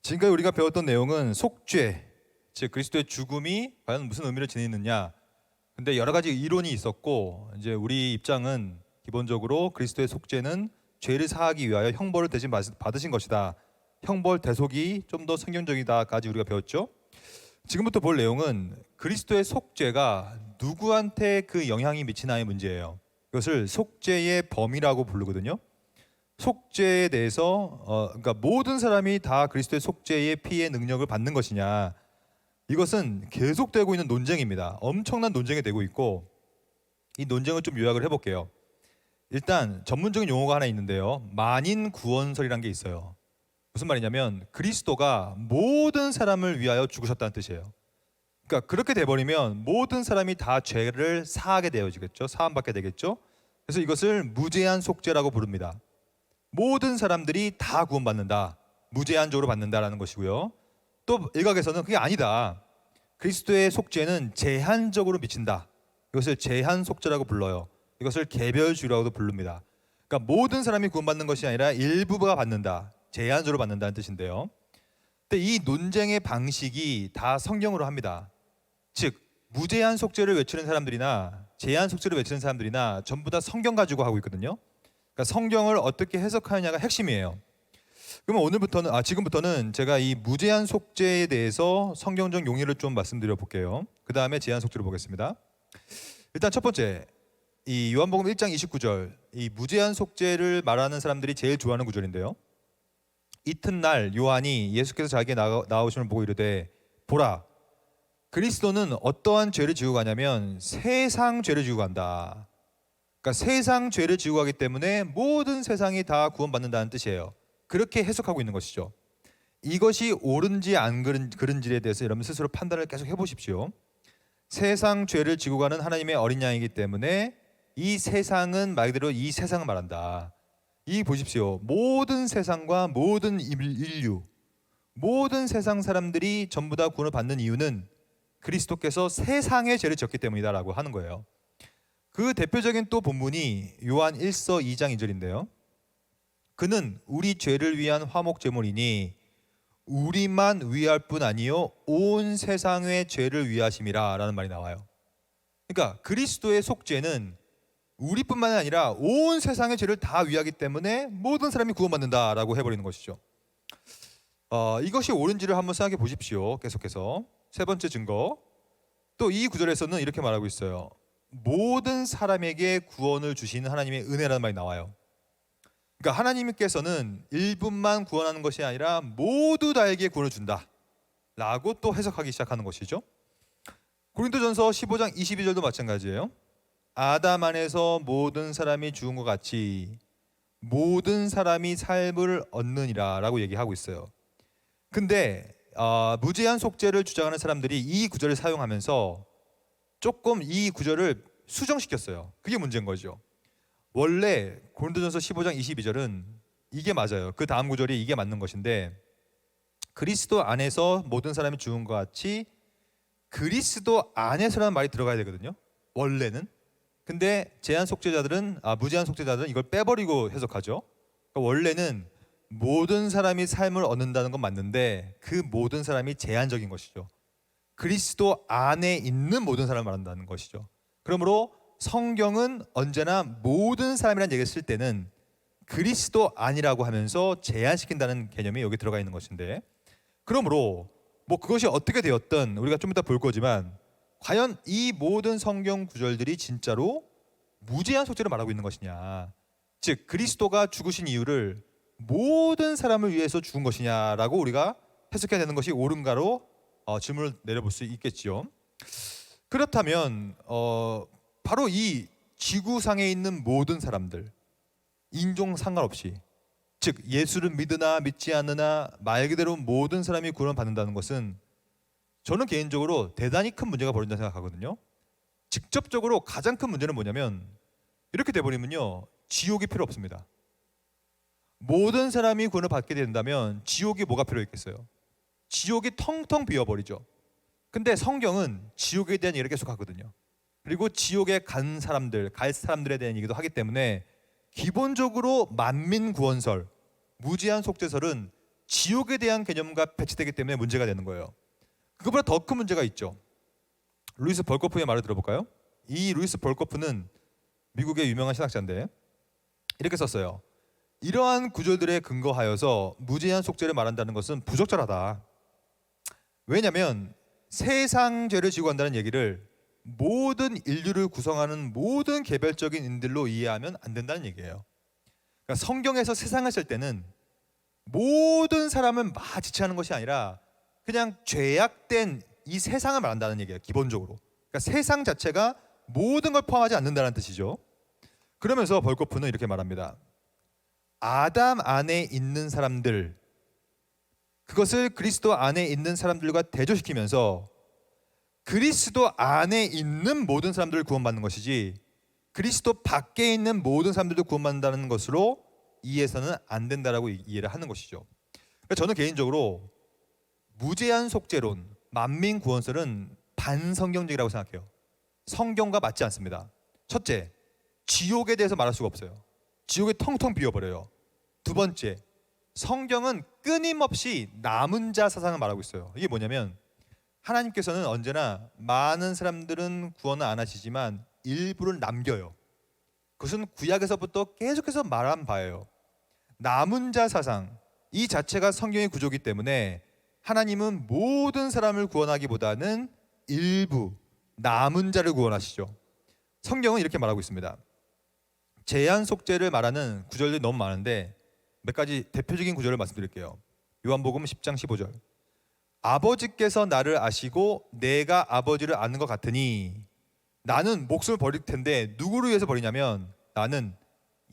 지금까지 우리가 배웠던 내용은 속죄, 즉 그리스도의 죽음이 과연 무슨 의미를 지니느냐. 근데 여러 가지 이론이 있었고, 이제 우리 입장은 기본적으로 그리스도의 속죄는 죄를 사하기 위하여 형벌을 대신 받으신 것이다. 형벌 대속이 좀 더 성경적이다까지 우리가 배웠죠. 지금부터 볼 내용은 그리스도의 속죄가 누구한테 그 영향이 미치나의 문제예요. 이것을 속죄의 범위라고 부르거든요. 속죄에 대해서 그러니까 모든 사람이 다 그리스도의 속죄의 피의 능력을 받는 것이냐, 이것은 계속되고 있는 논쟁입니다. 엄청난 논쟁이 되고 있고, 이 논쟁을 좀 요약을 해볼게요. 일단 전문적인 용어가 하나 있는데요, 만인 구원설이라는 게 있어요. 무슨 말이냐면 그리스도가 모든 사람을 위하여 죽으셨다는 뜻이에요. 그러니까 그렇게 돼버리면 모든 사람이 다 죄를 사하게 되어지겠죠. 사함받게 되겠죠. 그래서 이것을 무제한 속죄라고 부릅니다. 모든 사람들이 다 구원받는다, 무제한적으로 받는다라는 것이고요. 또 일각에서는 그게 아니다, 그리스도의 속죄는 제한적으로 미친다, 이것을 제한 속죄라고 불러요. 이것을 개별주의라고도 부릅니다. 그러니까 모든 사람이 구원받는 것이 아니라 일부가 받는다, 제한적으로 받는다는 뜻인데요. 근데 이 논쟁의 방식이 다 성경으로 합니다. 즉 무제한 속죄를 외치는 사람들이나 제한 속죄를 외치는 사람들이나 전부 다 성경 가지고 하고 있거든요. 그러니까 성경을 어떻게 해석하느냐가 핵심이에요. 그러면 지금부터는 제가 이 무제한 속죄에 대해서 성경적 용의를 좀 말씀드려 볼게요. 그 다음에 제한 속죄를 보겠습니다. 일단 첫 번째, 이 요한복음 1장 29절, 이 무제한 속죄를 말하는 사람들이 제일 좋아하는 구절인데요. 이튿날 요한이 예수께서 자기에게 나오심을 보고 이르되, 보라, 그리스도는 어떠한 죄를 지고 가냐면 세상 죄를 지고 간다. 그러니까 세상 죄를 지고 가기 때문에 모든 세상이 다 구원받는다는 뜻이에요. 그렇게 해석하고 있는 것이죠. 이것이 옳은지 안 그른지에 대해서 여러분 스스로 판단을 계속 해보십시오. 세상 죄를 지고 가는 하나님의 어린 양이기 때문에 이 세상은 말 그대로 이 세상을 말한다. 이 보십시오. 모든 세상과 모든 인류, 모든 세상 사람들이 전부 다 구원을 받는 이유는 그리스도께서 세상의 죄를 지었기 때문이다라고 하는 거예요. 그 대표적인 또 본문이 요한 1서 2장 2절인데요. 그는 우리 죄를 위한 화목 제물이니 우리만 위할 뿐 아니요 온 세상의 죄를 위하심이라 라는 말이 나와요. 그러니까 그리스도의 속죄는 우리뿐만 아니라 온 세상의 죄를 다 위하기 때문에 모든 사람이 구원받는다라고 해버리는 것이죠. 이것이 옳은지를 한번 생각해 보십시오. 계속해서 세 번째 증거, 또 이 구절에서는 이렇게 말하고 있어요. 모든 사람에게 구원을 주시는 하나님의 은혜라는 말이 나와요. 그러니까 하나님께서는 일부만 구원하는 것이 아니라 모두 다에게 구원을 준다 라고 또 해석하기 시작하는 것이죠. 고린도전서 15장 22절도 마찬가지예요. 아담 안에서 모든 사람이 죽은 것 같이 모든 사람이 삶을 얻느니라 라고 얘기하고 있어요. 근데 무제한 속죄를 주장하는 사람들이 이 구절을 사용하면서 조금 이 구절을 수정시켰어요. 그게 문제인 거죠. 원래 고린도전서 15장 22절은 이게 맞아요. 그 다음 구절이 이게 맞는 것인데, 그리스도 안에서 모든 사람이 죽은 것 같이 그리스도 안에서라는 말이 들어가야 되거든요, 원래는. 근데 무제한 속죄자들은 이걸 빼버리고 해석하죠. 그러니까 원래는 모든 사람이 삶을 얻는다는 건 맞는데 그 모든 사람이 제한적인 것이죠. 그리스도 안에 있는 모든 사람을 말한다는 것이죠. 그러므로 성경은 언제나 모든 사람이라는 얘기를 쓸 때는 그리스도 안이라고 하면서 제한시킨다는 개념이 여기 들어가 있는 것인데, 그러므로 뭐 그것이 어떻게 되었든 우리가 좀 이따 볼 거지만 과연 이 모든 성경 구절들이 진짜로 무제한 속죄를 말하고 있는 것이냐, 즉 그리스도가 죽으신 이유를 모든 사람을 위해서 죽은 것이냐라고 우리가 해석해야 되는 것이 옳은가로 질문을 내려볼 수 있겠지요. 그렇다면 바로 이 지구상에 있는 모든 사람들, 인종 상관없이, 즉 예수를 믿으나 믿지 않으나 말 그대로 모든 사람이 구원을 받는다는 것은 저는 개인적으로 대단히 큰 문제가 벌어진다고 생각하거든요. 직접적으로 가장 큰 문제는 뭐냐면, 이렇게 돼버리면요 지옥이 필요 없습니다. 모든 사람이 구원을 받게 된다면 지옥이 뭐가 필요 있겠어요? 지옥이 텅텅 비어버리죠. 근데 성경은 지옥에 대한 얘기를 계속 하거든요. 그리고 지옥에 갈 사람들에 대한 얘기도 하기 때문에 기본적으로 만민 구원설, 무제한 속죄설은 지옥에 대한 개념과 배치되기 때문에 문제가 되는 거예요. 그것보다 더 큰 문제가 있죠. 루이스 벌코프의 말을 들어볼까요? 이 루이스 벌코프는 미국의 유명한 신학자인데 이렇게 썼어요. 이러한 구절들에 근거하여서 무제한 속죄를 말한다는 것은 부적절하다. 왜냐하면 세상 죄를 지고 간다는 얘기를 모든 인류를 구성하는 모든 개별적인 인들로 이해하면 안 된다는 얘기예요. 그러니까 성경에서 세상을 쓸 때는 모든 사람을 막 지칭하는 것이 아니라 그냥 죄악된 이 세상을 말한다는 얘기예요. 기본적으로. 그러니까 세상 자체가 모든 걸 포함하지 않는다는 뜻이죠. 그러면서 벌코프는 이렇게 말합니다. 아담 안에 있는 사람들, 그것을 그리스도 안에 있는 사람들과 대조시키면서 그리스도 안에 있는 모든 사람들을 구원받는 것이지 그리스도 밖에 있는 모든 사람들도 구원받는다는 것으로 이해해서는 안 된다라고 이해를 하는 것이죠. 그러니까 저는 개인적으로 무제한 속죄론, 만민 구원설은 반성경적이라고 생각해요. 성경과 맞지 않습니다. 첫째, 지옥에 대해서 말할 수가 없어요. 지옥에 텅텅 비워버려요. 두 번째, 성경은 끊임없이 남은 자 사상을 말하고 있어요. 이게 뭐냐면 하나님께서는 언제나 많은 사람들은 구원을 안 하시지만 일부를 남겨요. 그것은 구약에서부터 계속해서 말한 바예요. 남은 자 사상, 이 자체가 성경의 구조이기 때문에 하나님은 모든 사람을 구원하기보다는 일부, 남은 자를 구원하시죠. 성경은 이렇게 말하고 있습니다. 제한 속죄를 말하는 구절들이 너무 많은데 몇 가지 대표적인 구절을 말씀드릴게요. 요한복음 10장 15절. 아버지께서 나를 아시고 내가 아버지를 아는 것 같으니 나는 목숨을 버릴 텐데 누구를 위해서 버리냐면 나는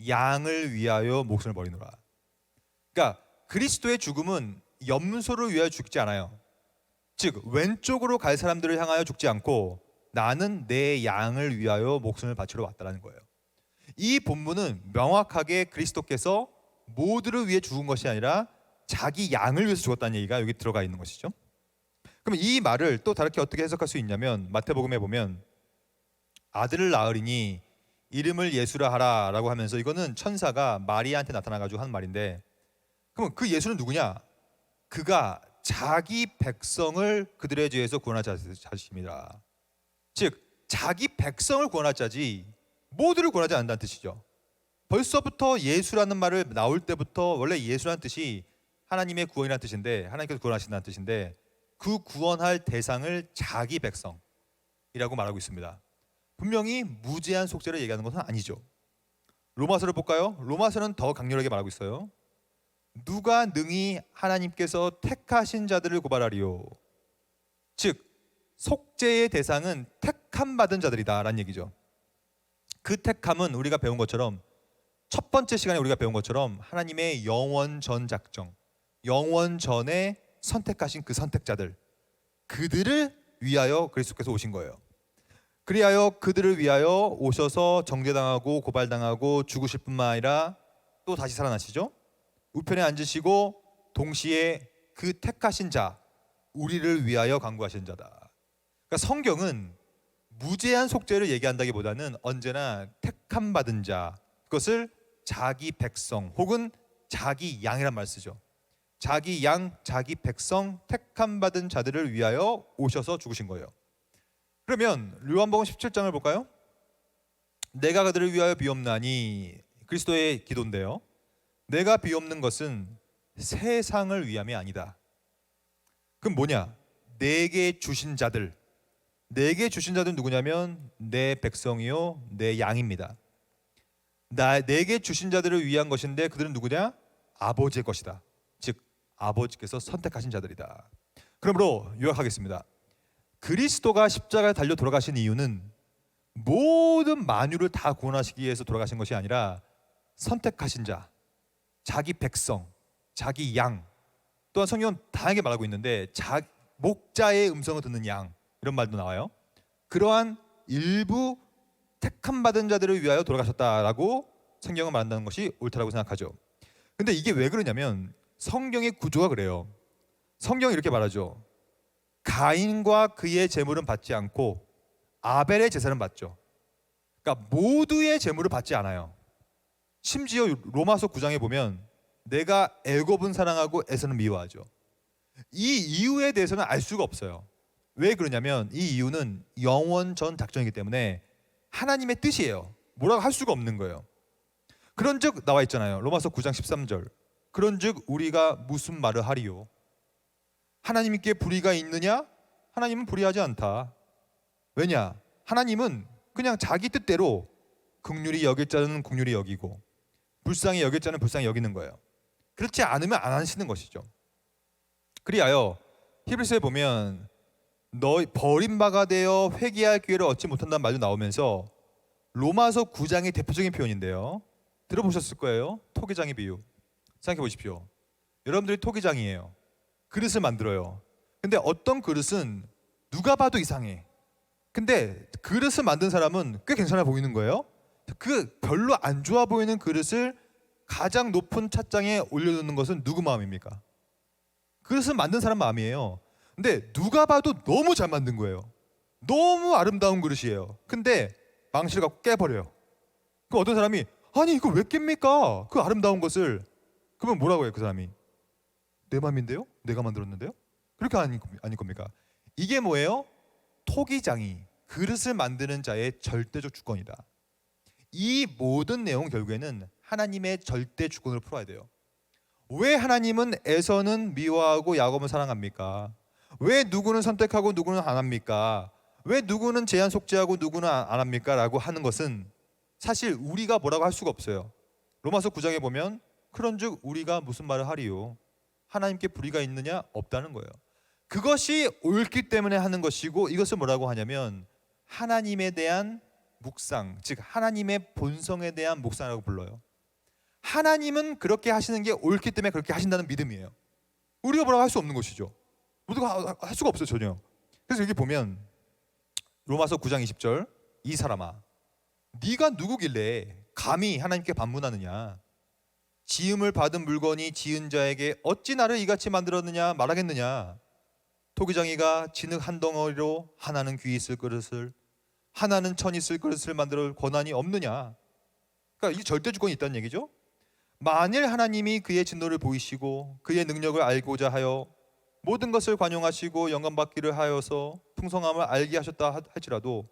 양을 위하여 목숨을 버리노라. 그러니까 그리스도의 죽음은 염소를 위하여 죽지 않아요. 즉 왼쪽으로 갈 사람들을 향하여 죽지 않고 나는 내 양을 위하여 목숨을 바치러 왔다는 거예요. 이 본문은 명확하게 그리스도께서 모두를 위해 죽은 것이 아니라 자기 양을 위해서 죽었다는 얘기가 여기 들어가 있는 것이죠. 그럼 이 말을 또 다르게 어떻게 해석할 수 있냐면 마태복음에 보면 아들을 낳으리니 이름을 예수라 하라 라고 하면서 이거는 천사가 마리아한테 나타나가지고 하는 말인데 그러면 그 예수는 누구냐? 그가 자기 백성을 그들의 죄에서 구원할 자십니다. 즉 자기 백성을 구원할 자지 모두를 구원하지 않는다는 뜻이죠. 벌써부터 예수라는 말을 나올 때부터 원래 예수라는 뜻이 하나님의 구원이라는 뜻인데 하나님께서 구원하신다는 뜻인데 그 구원할 대상을 자기 백성이라고 말하고 있습니다. 분명히 무제한 속죄를 얘기하는 것은 아니죠. 로마서를 볼까요? 로마서는 더 강렬하게 말하고 있어요. 누가 능히 하나님께서 택하신 자들을 고발하리요. 즉 속죄의 대상은 택함 받은 자들이다 라는 얘기죠. 그 택함은 우리가 배운 것처럼 첫 번째 시간에 우리가 배운 것처럼 하나님의 영원 전 작정, 영원 전에 선택하신 그 선택자들, 그들을 위하여 그리스도께서 오신 거예요. 그리하여 그들을 위하여 오셔서 정죄당하고 고발당하고 죽으실 뿐만 아니라 또 다시 살아나시죠. 우편에 앉으시고 동시에 그 택하신 자, 우리를 위하여 간구하신 자다. 그러니까 성경은 무제한 속죄를 얘기한다기보다는 언제나 택함 받은 자, 그것을 자기 백성 혹은 자기 양이란 말 쓰죠. 자기 양, 자기 백성, 택함 받은 자들을 위하여 오셔서 죽으신 거예요. 그러면 요한복음 17장을 볼까요? 내가 그들을 위하여 비옵나니 그리스도의 기도인데요. 내가 비옵는 것은 세상을 위함이 아니다. 그럼 뭐냐? 내게 주신 자들, 내게 주신 자들은 누구냐면 내 백성이요 내 양입니다. 내게 주신 자들을 위한 것인데 그들은 누구냐? 아버지의 것이다. 즉 아버지께서 선택하신 자들이다. 그러므로 요약하겠습니다. 그리스도가 십자가에 달려 돌아가신 이유는 모든 만유를 다 구원하시기 위해서 돌아가신 것이 아니라 선택하신 자, 자기 백성, 자기 양, 또한 성경은 다양하게 말하고 있는데 목자의 음성을 듣는 양 이런 말도 나와요. 그러한 일부 택함 받은 자들을 위하여 돌아가셨다라고 성경은 말한다는 것이 옳다라고 생각하죠. 근데 이게 왜 그러냐면 성경의 구조가 그래요. 성경이 이렇게 말하죠. 가인과 그의 제물은 받지 않고 아벨의 제사는 받죠. 그러니까 모두의 제물을 받지 않아요. 심지어 로마서 9장에 보면 내가 애굽은 사랑하고 에서는 미워하죠. 이 이유에 대해서는 알 수가 없어요. 왜 그러냐면 이 이유는 영원 전 작전이기 때문에 하나님의 뜻이에요. 뭐라고 할 수가 없는 거예요. 그런즉 나와 있잖아요. 로마서 9장 13절. 그런즉 우리가 무슨 말을 하리요? 하나님께 불의가 있느냐? 하나님은 불의하지 않다. 왜냐? 하나님은 그냥 자기 뜻대로 긍휼히 여길 자는 긍휼히 여기고 불쌍히 여길 자는 불쌍히 여기는 거예요. 그렇지 않으면 안 하시는 것이죠. 그리하여 히브리서에 보면 너 버림바가 되어 회개할 기회를 얻지 못한다는 말도 나오면서 로마서 9장의 대표적인 표현인데요. 들어보셨을 거예요. 토기장의 비유. 생각해 보십시오. 여러분들이 토기장이에요. 그릇을 만들어요. 근데 어떤 그릇은 누가 봐도 이상해. 근데 그릇을 만든 사람은 꽤 괜찮아 보이는 거예요. 그 별로 안 좋아 보이는 그릇을 가장 높은 찻장에 올려놓는 것은 누구 마음입니까? 그릇을 만든 사람 마음이에요. 근데 누가 봐도 너무 잘 만든 거예요. 너무 아름다운 그릇이에요. 근데 망치를 갖고 깨버려요. 그럼 어떤 사람이 아니 이거 왜 깹니까? 그 아름다운 것을. 그러면 뭐라고 해요 그 사람이? 내 맘인데요? 내가 만들었는데요? 그렇게 아닐 겁니까? 이게 뭐예요? 토기장이 그릇을 만드는 자의 절대적 주권이다. 이 모든 내용 결국에는 하나님의 절대 주권을 풀어야 돼요. 왜 하나님은 에서는 미워하고 야곱은 사랑합니까? 왜 누구는 선택하고 누구는 안 합니까? 왜 누구는 제한 속죄하고 누구는 안 합니까? 라고 하는 것은 사실 우리가 뭐라고 할 수가 없어요. 로마서 9장에 보면 그런즉 우리가 무슨 말을 하리요? 하나님께 불의가 있느냐? 없다는 거예요. 그것이 옳기 때문에 하는 것이고 이것을 뭐라고 하냐면 하나님에 대한 묵상, 즉 하나님의 본성에 대한 묵상이라고 불러요. 하나님은 그렇게 하시는 게 옳기 때문에 그렇게 하신다는 믿음이에요. 우리가 뭐라고 할 수 없는 것이죠. 우리가 할 수가 없어요 전혀. 그래서 여기 보면 로마서 9장 20절 이 사람아 네가 누구길래 감히 하나님께 반문하느냐? 지음을 받은 물건이 지은 자에게 어찌 나를 이같이 만들었느냐 말하겠느냐? 토기장이가 진흙 한 덩어리로 하나는 귀 있을 그릇을 하나는 천 있을 그릇을 만들 권한이 없느냐? 그러니까 이 절대 주권이 있다는 얘기죠. 만일 하나님이 그의 진노를 보이시고 그의 능력을 알고자 하여 모든 것을 관용하시고 영광받기를 하여서 풍성함을 알게 하셨다 할지라도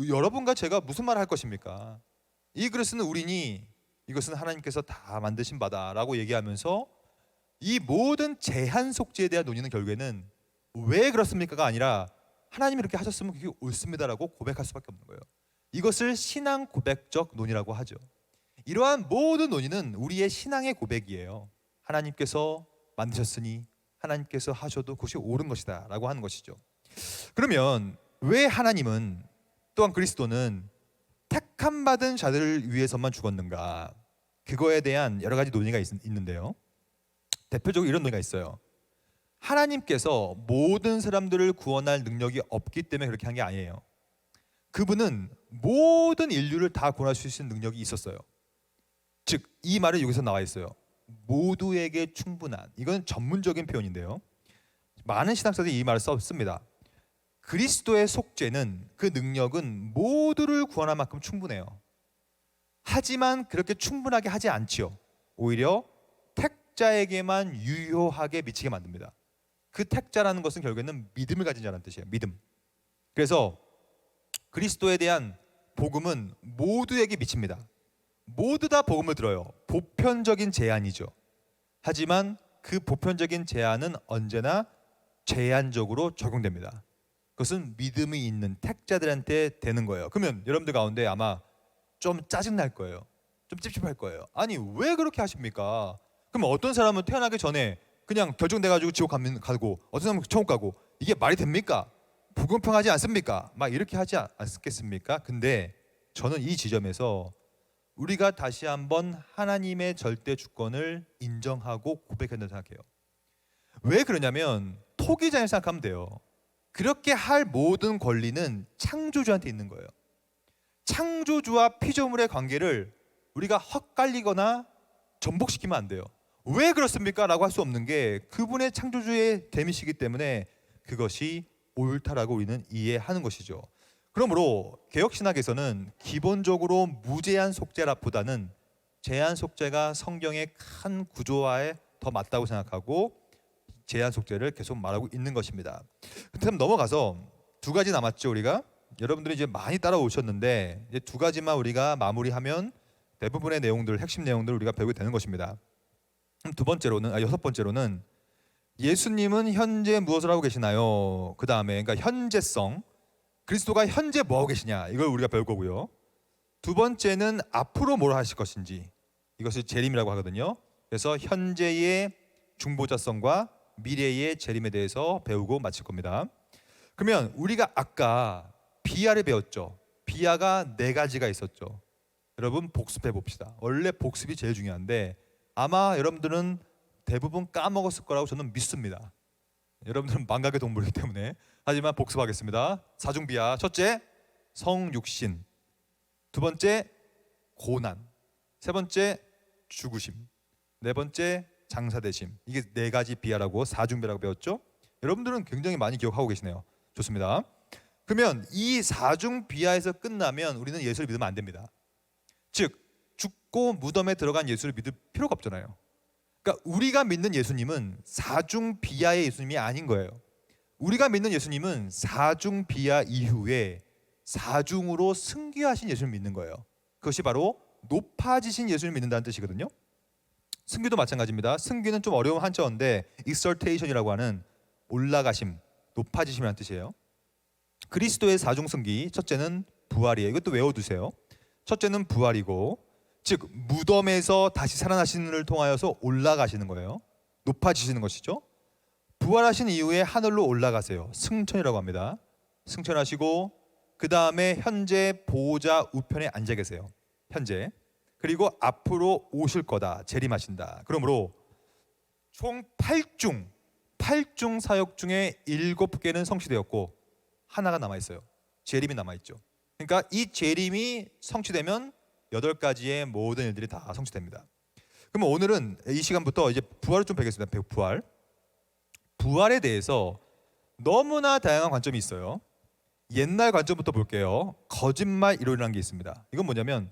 여러분과 제가 무슨 말을 할 것입니까? 이 그릇은 우리니 이것은 하나님께서 다 만드신 바다라고 얘기하면서 이 모든 제한 속죄에 대한 논의는 결국에는 왜 그렇습니까가 아니라 하나님이 이렇게 하셨으면 그게 옳습니다라고 고백할 수밖에 없는 거예요. 이것을 신앙 고백적 논의라고 하죠. 이러한 모든 논의는 우리의 신앙의 고백이에요. 하나님께서 만드셨으니 하나님께서 하셔도 그것이 옳은 것이다 라고 하는 것이죠. 그러면 왜 하나님은 또한 그리스도는 택함 받은 자들을 위해서만 죽었는가? 그거에 대한 여러 가지 논의가 있는데요. 대표적으로 이런 논의가 있어요. 하나님께서 모든 사람들을 구원할 능력이 없기 때문에 그렇게 한 게 아니에요. 그분은 모든 인류를 다 구원할 수 있는 능력이 있었어요. 즉, 이 말은 여기서 나와 있어요. 모두에게 충분한. 이건 전문적인 표현인데요. 많은 신학자들이 이 말을 썼습니다. 그리스도의 속죄는 그 능력은 모두를 구원할 만큼 충분해요. 하지만 그렇게 충분하게 하지 않지요. 오히려 택자에게만 유효하게 미치게 만듭니다. 그 택자라는 것은 결국에는 믿음을 가진 자라는 뜻이에요. 믿음. 그래서 그리스도에 대한 복음은 모두에게 미칩니다. 모두 다 복음을 들어요. 보편적인 제한이죠. 하지만 그 보편적인 제한은 언제나 제한적으로 적용됩니다. 그것은 믿음이 있는 택자들한테 되는 거예요. 그러면 여러분들 가운데 아마 좀 짜증날 거예요. 좀 찝찝할 거예요. 아니 왜 그렇게 하십니까? 그럼 어떤 사람은 태어나기 전에 그냥 결정돼가지고 지옥 가고 어떤 사람은 천국 가고 이게 말이 됩니까? 불공평하지 않습니까? 막 이렇게 하지 않겠습니까? 근데 저는 이 지점에서 우리가 다시 한번 하나님의 절대 주권을 인정하고 고백해야 된다고 생각해요. 왜 그러냐면 토기장을 생각하면 돼요. 그렇게 할 모든 권리는 창조주한테 있는 거예요. 창조주와 피조물의 관계를 우리가 헛갈리거나 전복시키면 안 돼요. 왜 그렇습니까? 라고 할 수 없는 게 그분의 창조주의 됨이시기 때문에 그것이 옳다라고 우리는 이해하는 것이죠. 그러므로 개혁신학에서는 기본적으로 무제한 속죄라보다는 제한 속죄가 성경의 큰 구조화에 더 맞다고 생각하고 제한 속죄를 계속 말하고 있는 것입니다. 그럼 넘어가서 두 가지 남았죠. 우리가 여러분들이 이제 많이 따라오셨는데 이제 두 가지만 우리가 마무리하면 대부분의 내용들, 핵심 내용들을 우리가 배우게 되는 것입니다. 두 번째로는 여섯 번째로는 예수님은 현재 무엇을 하고 계시나요? 그 다음에 그러니까 현재성, 그리스도가 현재 뭐 하고 계시냐, 이걸 우리가 배울 거고요. 두 번째는 앞으로 뭘 하실 것인지, 이것을 재림이라고 하거든요. 그래서 현재의 중보자성과 미래의 재림에 대해서 배우고 마칠 겁니다. 그러면 우리가 아까 비아를 배웠죠. 비아가 네 가지가 있었죠. 여러분 복습해 봅시다. 원래 복습이 제일 중요한데 아마 여러분들은 대부분 까먹었을 거라고 저는 믿습니다. 여러분들은 망각의 동물이기 때문에. 하지만 복습하겠습니다. 사중비아. 첫째, 성육신. 두 번째, 고난. 세 번째, 죽으심. 네 번째, 장사되심. 이게 네 가지 비아라고, 사중비아라고 배웠죠. 여러분들은 굉장히 많이 기억하고 계시네요. 좋습니다. 그러면 이 사중비아에서 끝나면 우리는 예수를 믿으면 안 됩니다. 즉 죽고 무덤에 들어간 예수를 믿을 필요가 없잖아요. 그러니까 우리가 믿는 예수님은 사중비아의 예수님이 아닌 거예요. 우리가 믿는 예수님은 사중비아 이후에 사중으로 승귀하신 예수를 믿는 거예요. 그것이 바로 높아지신 예수를 믿는다는 뜻이거든요. 승귀도 마찬가지입니다. 승귀는 좀 어려운 한자어인데 exaltation이라고 하는 올라가심, 높아지심이라는 뜻이에요. 그리스도의 사중승귀, 첫째는 부활이에요. 이것도 외워두세요. 첫째는 부활이고, 즉 무덤에서 다시 살아나시는 일을 통하여서 올라가시는 거예요. 높아지시는 것이죠. 부활하신 이후에 하늘로 올라가세요. 승천이라고 합니다. 승천하시고 그 다음에 현재 보호자 우편에 앉아 계세요. 현재. 그리고 앞으로 오실 거다. 재림하신다. 그러므로 총 8중 사역 중에 7개는 성취되었고 하나가 남아있어요. 재림이 남아있죠. 그러니까 이 재림이 성취되면 8가지의 모든 일들이 다 성취됩니다. 그러면 오늘은 이 시간부터 이제 부활을 좀 배우겠습니다. 부활에 대해서 너무나 다양한 관점이 있어요. 옛날 관점부터 볼게요. 거짓말 이론이라는 게 있습니다. 이건 뭐냐면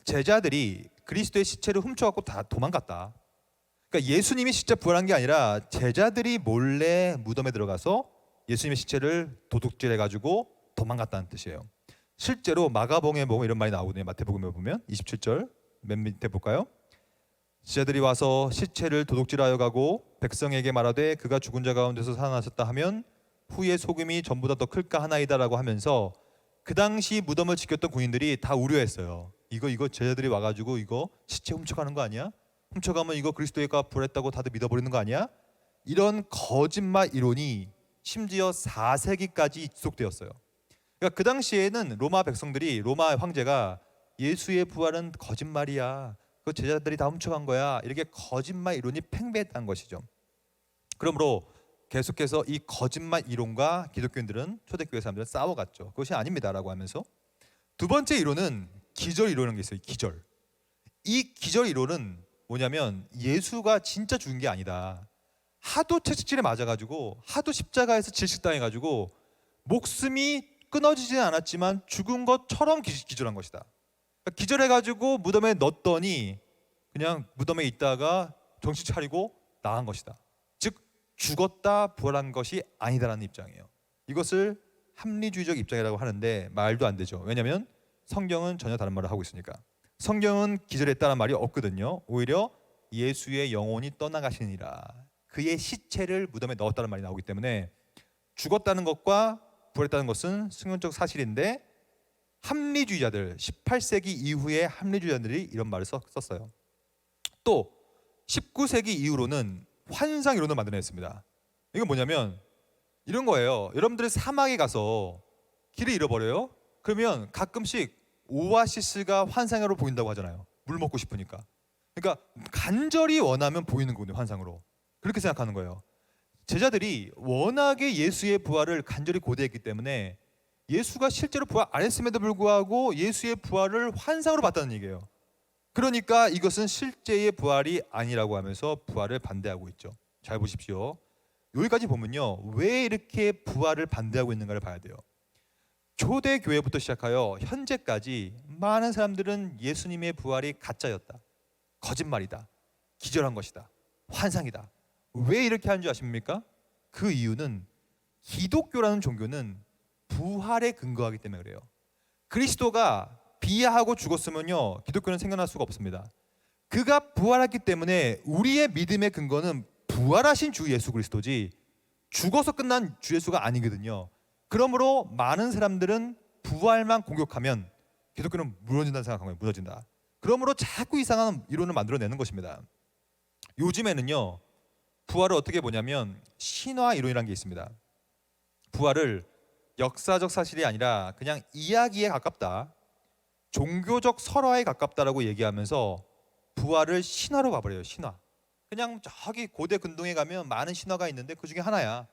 제자들이 그리스도의 시체를 훔쳐갖고 다 도망갔다. 그러니까 예수님이 진짜 부활한 게 아니라 제자들이 몰래 무덤에 들어가서 예수님의 시체를 도둑질해가지고 도망갔다는 뜻이에요. 실제로 마가복음에 보면 이런 말이 나오거든요. 마태복음에 보면 27절 맨 밑에 볼까요? 제자들이 와서 시체를 도둑질하여 가고 백성에게 말하되 그가 죽은 자 가운데서 살아나셨다 하면 후에 소금이 전보다 더 클까 하나이다라고 하면서 그 당시 무덤을 지켰던 군인들이 다 우려했어요. 이거 제자들이 와가지고 이거 시체 훔쳐가는 거 아니야? 훔쳐가면 이거 그리스도가 부활했다고 다들 믿어버리는 거 아니야? 이런 거짓말 이론이 심지어 4세기까지 지속되었어요. 그러니까 그 당시에는 로마 백성들이, 로마 황제가 예수의 부활은 거짓말이야, 그 제자들이 다 훔쳐간 거야, 이렇게 거짓말 이론이 팽배했다는 것이죠. 그러므로 계속해서 이 거짓말 이론과 기독교인들은, 초대교회 사람들은 싸워갔죠. 그것이 아닙니다라고 하면서. 두 번째 이론은 기절 이론이라는 게 있어요. 기절. 이 기절 이론은 뭐냐면 예수가 진짜 죽은 게 아니다. 하도 채찍질에 맞아가지고, 하도 십자가에서 질식당해가지고 목숨이 끊어지지는 않았지만 죽은 것처럼 기절한 것이다. 그러니까 기절해가지고 무덤에 넣었더니 그냥 무덤에 있다가 정신 차리고 나간 것이다. 즉 죽었다 부활한 것이 아니다라는 입장이에요. 이것을 합리주의적 입장이라고 하는데 말도 안 되죠. 왜냐하면 성경은 전혀 다른 말을 하고 있으니까. 성경은 기절했다는 말이 없거든요. 오히려 예수의 영혼이 떠나가시니라, 그의 시체를 무덤에 넣었다는 말이 나오기 때문에 죽었다는 것과 부활했다는 것은 승론적 사실인데, 합리주의자들, 18세기 이후의 합리주의자들이 이런 말을 썼어요. 또 19세기 이후로는 환상 이론을 만들어냈습니다. 이건 뭐냐면 이런 거예요. 여러분들이 사막에 가서 길을 잃어버려요. 그러면 가끔씩 오아시스가 환상으로 보인다고 하잖아요. 물 먹고 싶으니까. 그러니까 간절히 원하면 보이는 거군요. 환상으로. 그렇게 생각하는 거예요. 제자들이 워낙에 예수의 부활을 간절히 고대했기 때문에 예수가 실제로 부활 안 했음에도 불구하고 예수의 부활을 환상으로 봤다는 얘기예요. 그러니까 이것은 실제의 부활이 아니라고 하면서 부활을 반대하고 있죠. 잘 보십시오. 여기까지 보면요, 왜 이렇게 부활을 반대하고 있는가를 봐야 돼요. 초대교회부터 시작하여 현재까지 많은 사람들은 예수님의 부활이 가짜였다, 거짓말이다, 기절한 것이다, 환상이다. 왜 이렇게 하는 줄 아십니까? 그 이유는 기독교라는 종교는 부활에 근거하기 때문에 그래요. 그리스도가 비하하고 죽었으면요, 기독교는 생겨날 수가 없습니다. 그가 부활했기 때문에 우리의 믿음의 근거는 부활하신 주 예수 그리스도지 죽어서 끝난 주 예수가 아니거든요. 그러므로 많은 사람들은 부활만 공격하면 기독교는 무너진다는 생각한 거예요. 무너진다. 그러므로 자꾸 이상한 이론을 만들어내는 것입니다. 요즘에는요, 부활을 어떻게 보냐면 신화 이론이라는 게 있습니다. 부활을 역사적 사실이 아니라 그냥 이야기에 가깝다, 종교적 설화에 가깝다라고 얘기하면서 부활을 신화로 가버려요. 신화. 그냥 저기 고대 근동에 가면 많은 신화가 있는데 그 중에 하나야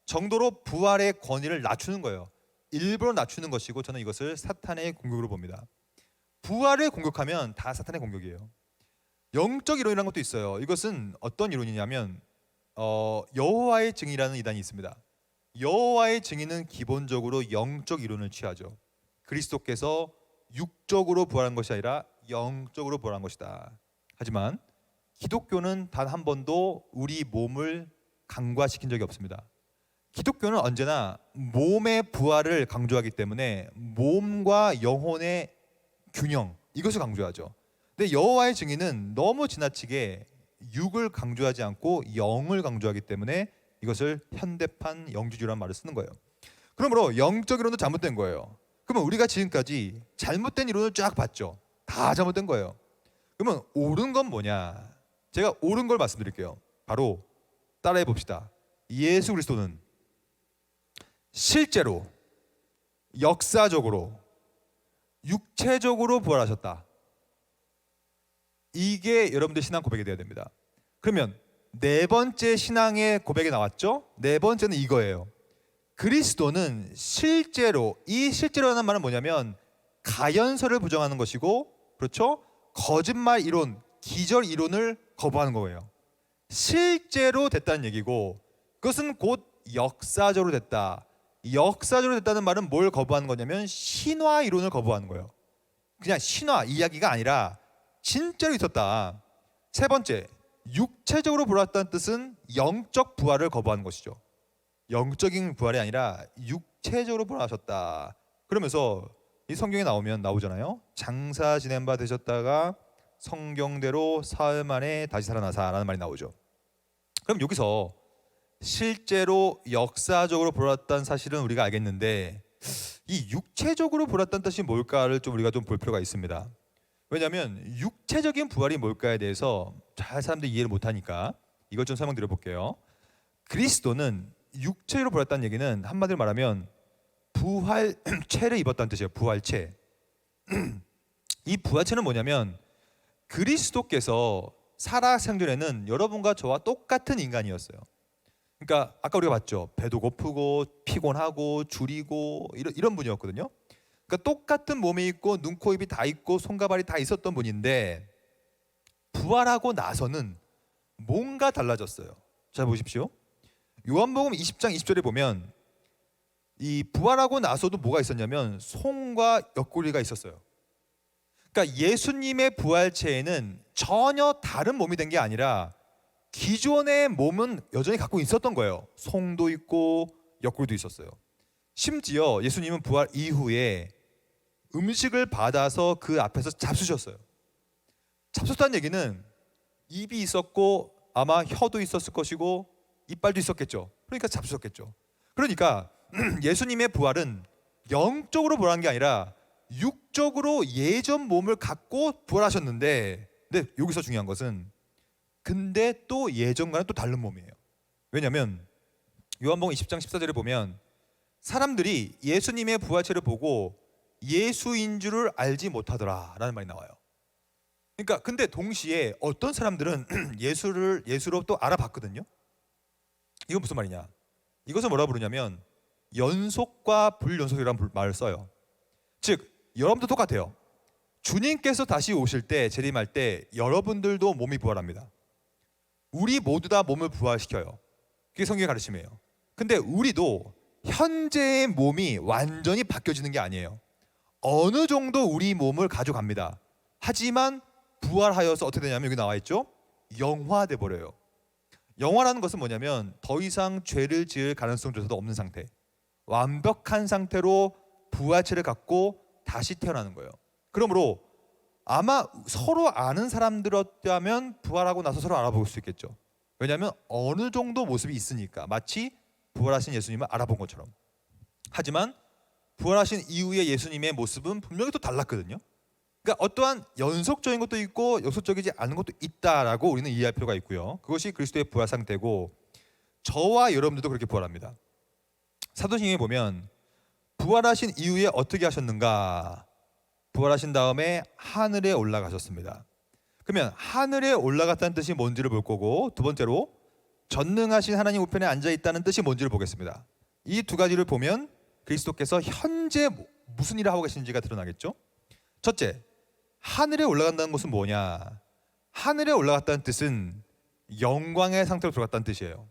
정도로 부활의 권위를 낮추는 거예요. 일부러 낮추는 것이고, 저는 이것을 사탄의 공격으로 봅니다. 부활을 공격하면 다 사탄의 공격이에요. 영적 이론이라는 것도 있어요. 이것은 어떤 이론이냐면 여호와의 증인이라는 이단이 있습니다. 여호와의 증인은 기본적으로 영적 이론을 취하죠. 그리스도께서 육적으로 부활한 것이 아니라 영적으로 부활한 것이다. 하지만 기독교는 단 한 번도 우리 몸을 강과시킨 적이 없습니다. 기독교는 언제나 몸의 부활을 강조하기 때문에 몸과 영혼의 균형, 이것을 강조하죠. 근데 여호와의 증인은 너무 지나치게 육을 강조하지 않고 영을 강조하기 때문에 이것을 현대판 영주주의라는 말을 쓰는 거예요. 그러므로 영적 이론도 잘못된 거예요. 그러면 우리가 지금까지 잘못된 이론을 쫙 봤죠. 다 잘못된 거예요. 그러면 옳은 건 뭐냐? 제가 옳은 걸 말씀드릴게요. 바로 따라해 봅시다. 예수 그리스도는 실제로 역사적으로 육체적으로 부활하셨다. 이게 여러분들 신앙 고백이 되어야 됩니다. 그러면 네 번째 신앙의 고백이 나왔죠? 네 번째는 이거예요. 그리스도는 실제로, 이 실제로라는 말은 뭐냐면 가연설을 부정하는 것이고, 그렇죠? 거짓말 이론, 기절 이론을 거부하는 거예요. 실제로 됐다는 얘기고, 그것은 곧 역사적으로 됐다. 역사적으로 됐다는 말은 뭘 거부하는 거냐면 신화 이론을 거부하는 거예요. 그냥 신화 이야기가 아니라 진짜로 있었다. 세 번째, 육체적으로 부활했다는 뜻은 영적 부활을 거부하는 것이죠. 영적인 부활이 아니라 육체적으로 부활하셨다. 그러면서 이 성경에 나오잖아요. 장사 지낸 바 되셨다가 성경대로 사흘 만에 다시 살아나사라는 말이 나오죠. 그럼 여기서 실제로 역사적으로 부활했다는 사실은 우리가 알겠는데, 이 육체적으로 부활했다는 뜻이 뭘까를 우리가 좀 볼 필요가 있습니다. 왜냐하면 육체적인 부활이 뭘까에 대해서 잘 사람들이 이해를 못하니까 이걸 좀 설명드려 볼게요. 그리스도는 육체로 부활했다는 얘기는 한마디로 말하면 부활체를 입었다는 뜻이에요. 부활체. 이 부활체는 뭐냐면 그리스도께서 살아생전에는 여러분과 저와 똑같은 인간이었어요. 그러니까 아까 우리가 봤죠. 배도 고프고 피곤하고 줄이고 이런 분이었거든요. 그러니까 똑같은 몸이 있고 눈, 코, 입이 다 있고 손과 발이 다 있었던 분인데 부활하고 나서는 뭔가 달라졌어요. 자 보십시오. 요한복음 20장 20절에 보면 이 부활하고 나서도 뭐가 있었냐면 손과 옆구리가 있었어요. 그러니까 예수님의 부활체에는 전혀 다른 몸이 된 게 아니라 기존의 몸은 여전히 갖고 있었던 거예요. 손도 있고 옆구리도 있었어요. 심지어 예수님은 부활 이후에 음식을 받아서 그 앞에서 잡수셨어요. 잡수셨다는 얘기는 입이 있었고 아마 혀도 있었을 것이고 이빨도 있었겠죠. 그러니까 잡수셨겠죠. 그러니까 예수님의 부활은 영적으로 부활한 게 아니라 육적으로 예전 몸을 갖고 부활하셨는데, 근데 여기서 중요한 것은 근데 또 예전과는 또 다른 몸이에요. 왜냐하면 요한복음 20장 14절에 보면 사람들이 예수님의 부활체를 보고 예수인 줄을 알지 못하더라 라는 말이 나와요. 그러니까 근데 동시에 어떤 사람들은 예수로 또 알아봤거든요. 이건 무슨 말이냐? 이것을 뭐라 부르냐면 연속과 불연속이라는 말을 써요. 즉 여러분도 똑같아요. 주님께서 다시 오실 때, 재림할 때 여러분들도 몸이 부활합니다. 우리 모두 다 몸을 부활시켜요. 그게 성경의 가르침이에요. 근데 우리도 현재의 몸이 완전히 바뀌어지는 게 아니에요. 어느 정도 우리 몸을 가져갑니다. 하지만 부활하여서 어떻게 되냐면 여기 나와 있죠. 영화돼 버려요. 영화라는 것은 뭐냐면 더 이상 죄를 지을 가능성조차도 없는 상태, 완벽한 상태로 부활체를 갖고 다시 태어나는 거예요. 그러므로 아마 서로 아는 사람들이었다면 부활하고 나서 서로 알아볼 수 있겠죠. 왜냐하면 어느 정도 모습이 있으니까, 마치 부활하신 예수님을 알아본 것처럼. 하지만 부활하신 이후의 예수님의 모습은 분명히 또 달랐거든요. 그러니까 어떠한 연속적인 것도 있고 연속적이지 않은 것도 있다라고 우리는 이해할 필요가 있고요. 그것이 그리스도의 부활 상태고, 저와 여러분들도 그렇게 부활합니다. 사도행전에 보면 부활하신 이후에 어떻게 하셨는가? 부활하신 다음에 하늘에 올라가셨습니다. 그러면 하늘에 올라갔다는 뜻이 뭔지를 볼 거고, 두 번째로 전능하신 하나님 우편에 앉아 있다는 뜻이 뭔지를 보겠습니다. 이 두 가지를 보면 그리스도께서 현재 무슨 일을 하고 계신지가 드러나겠죠. 첫째, 하늘에 올라간다는 것은 뭐냐? 하늘에 올라갔다는 뜻은 영광의 상태로 들어갔다는 뜻이에요.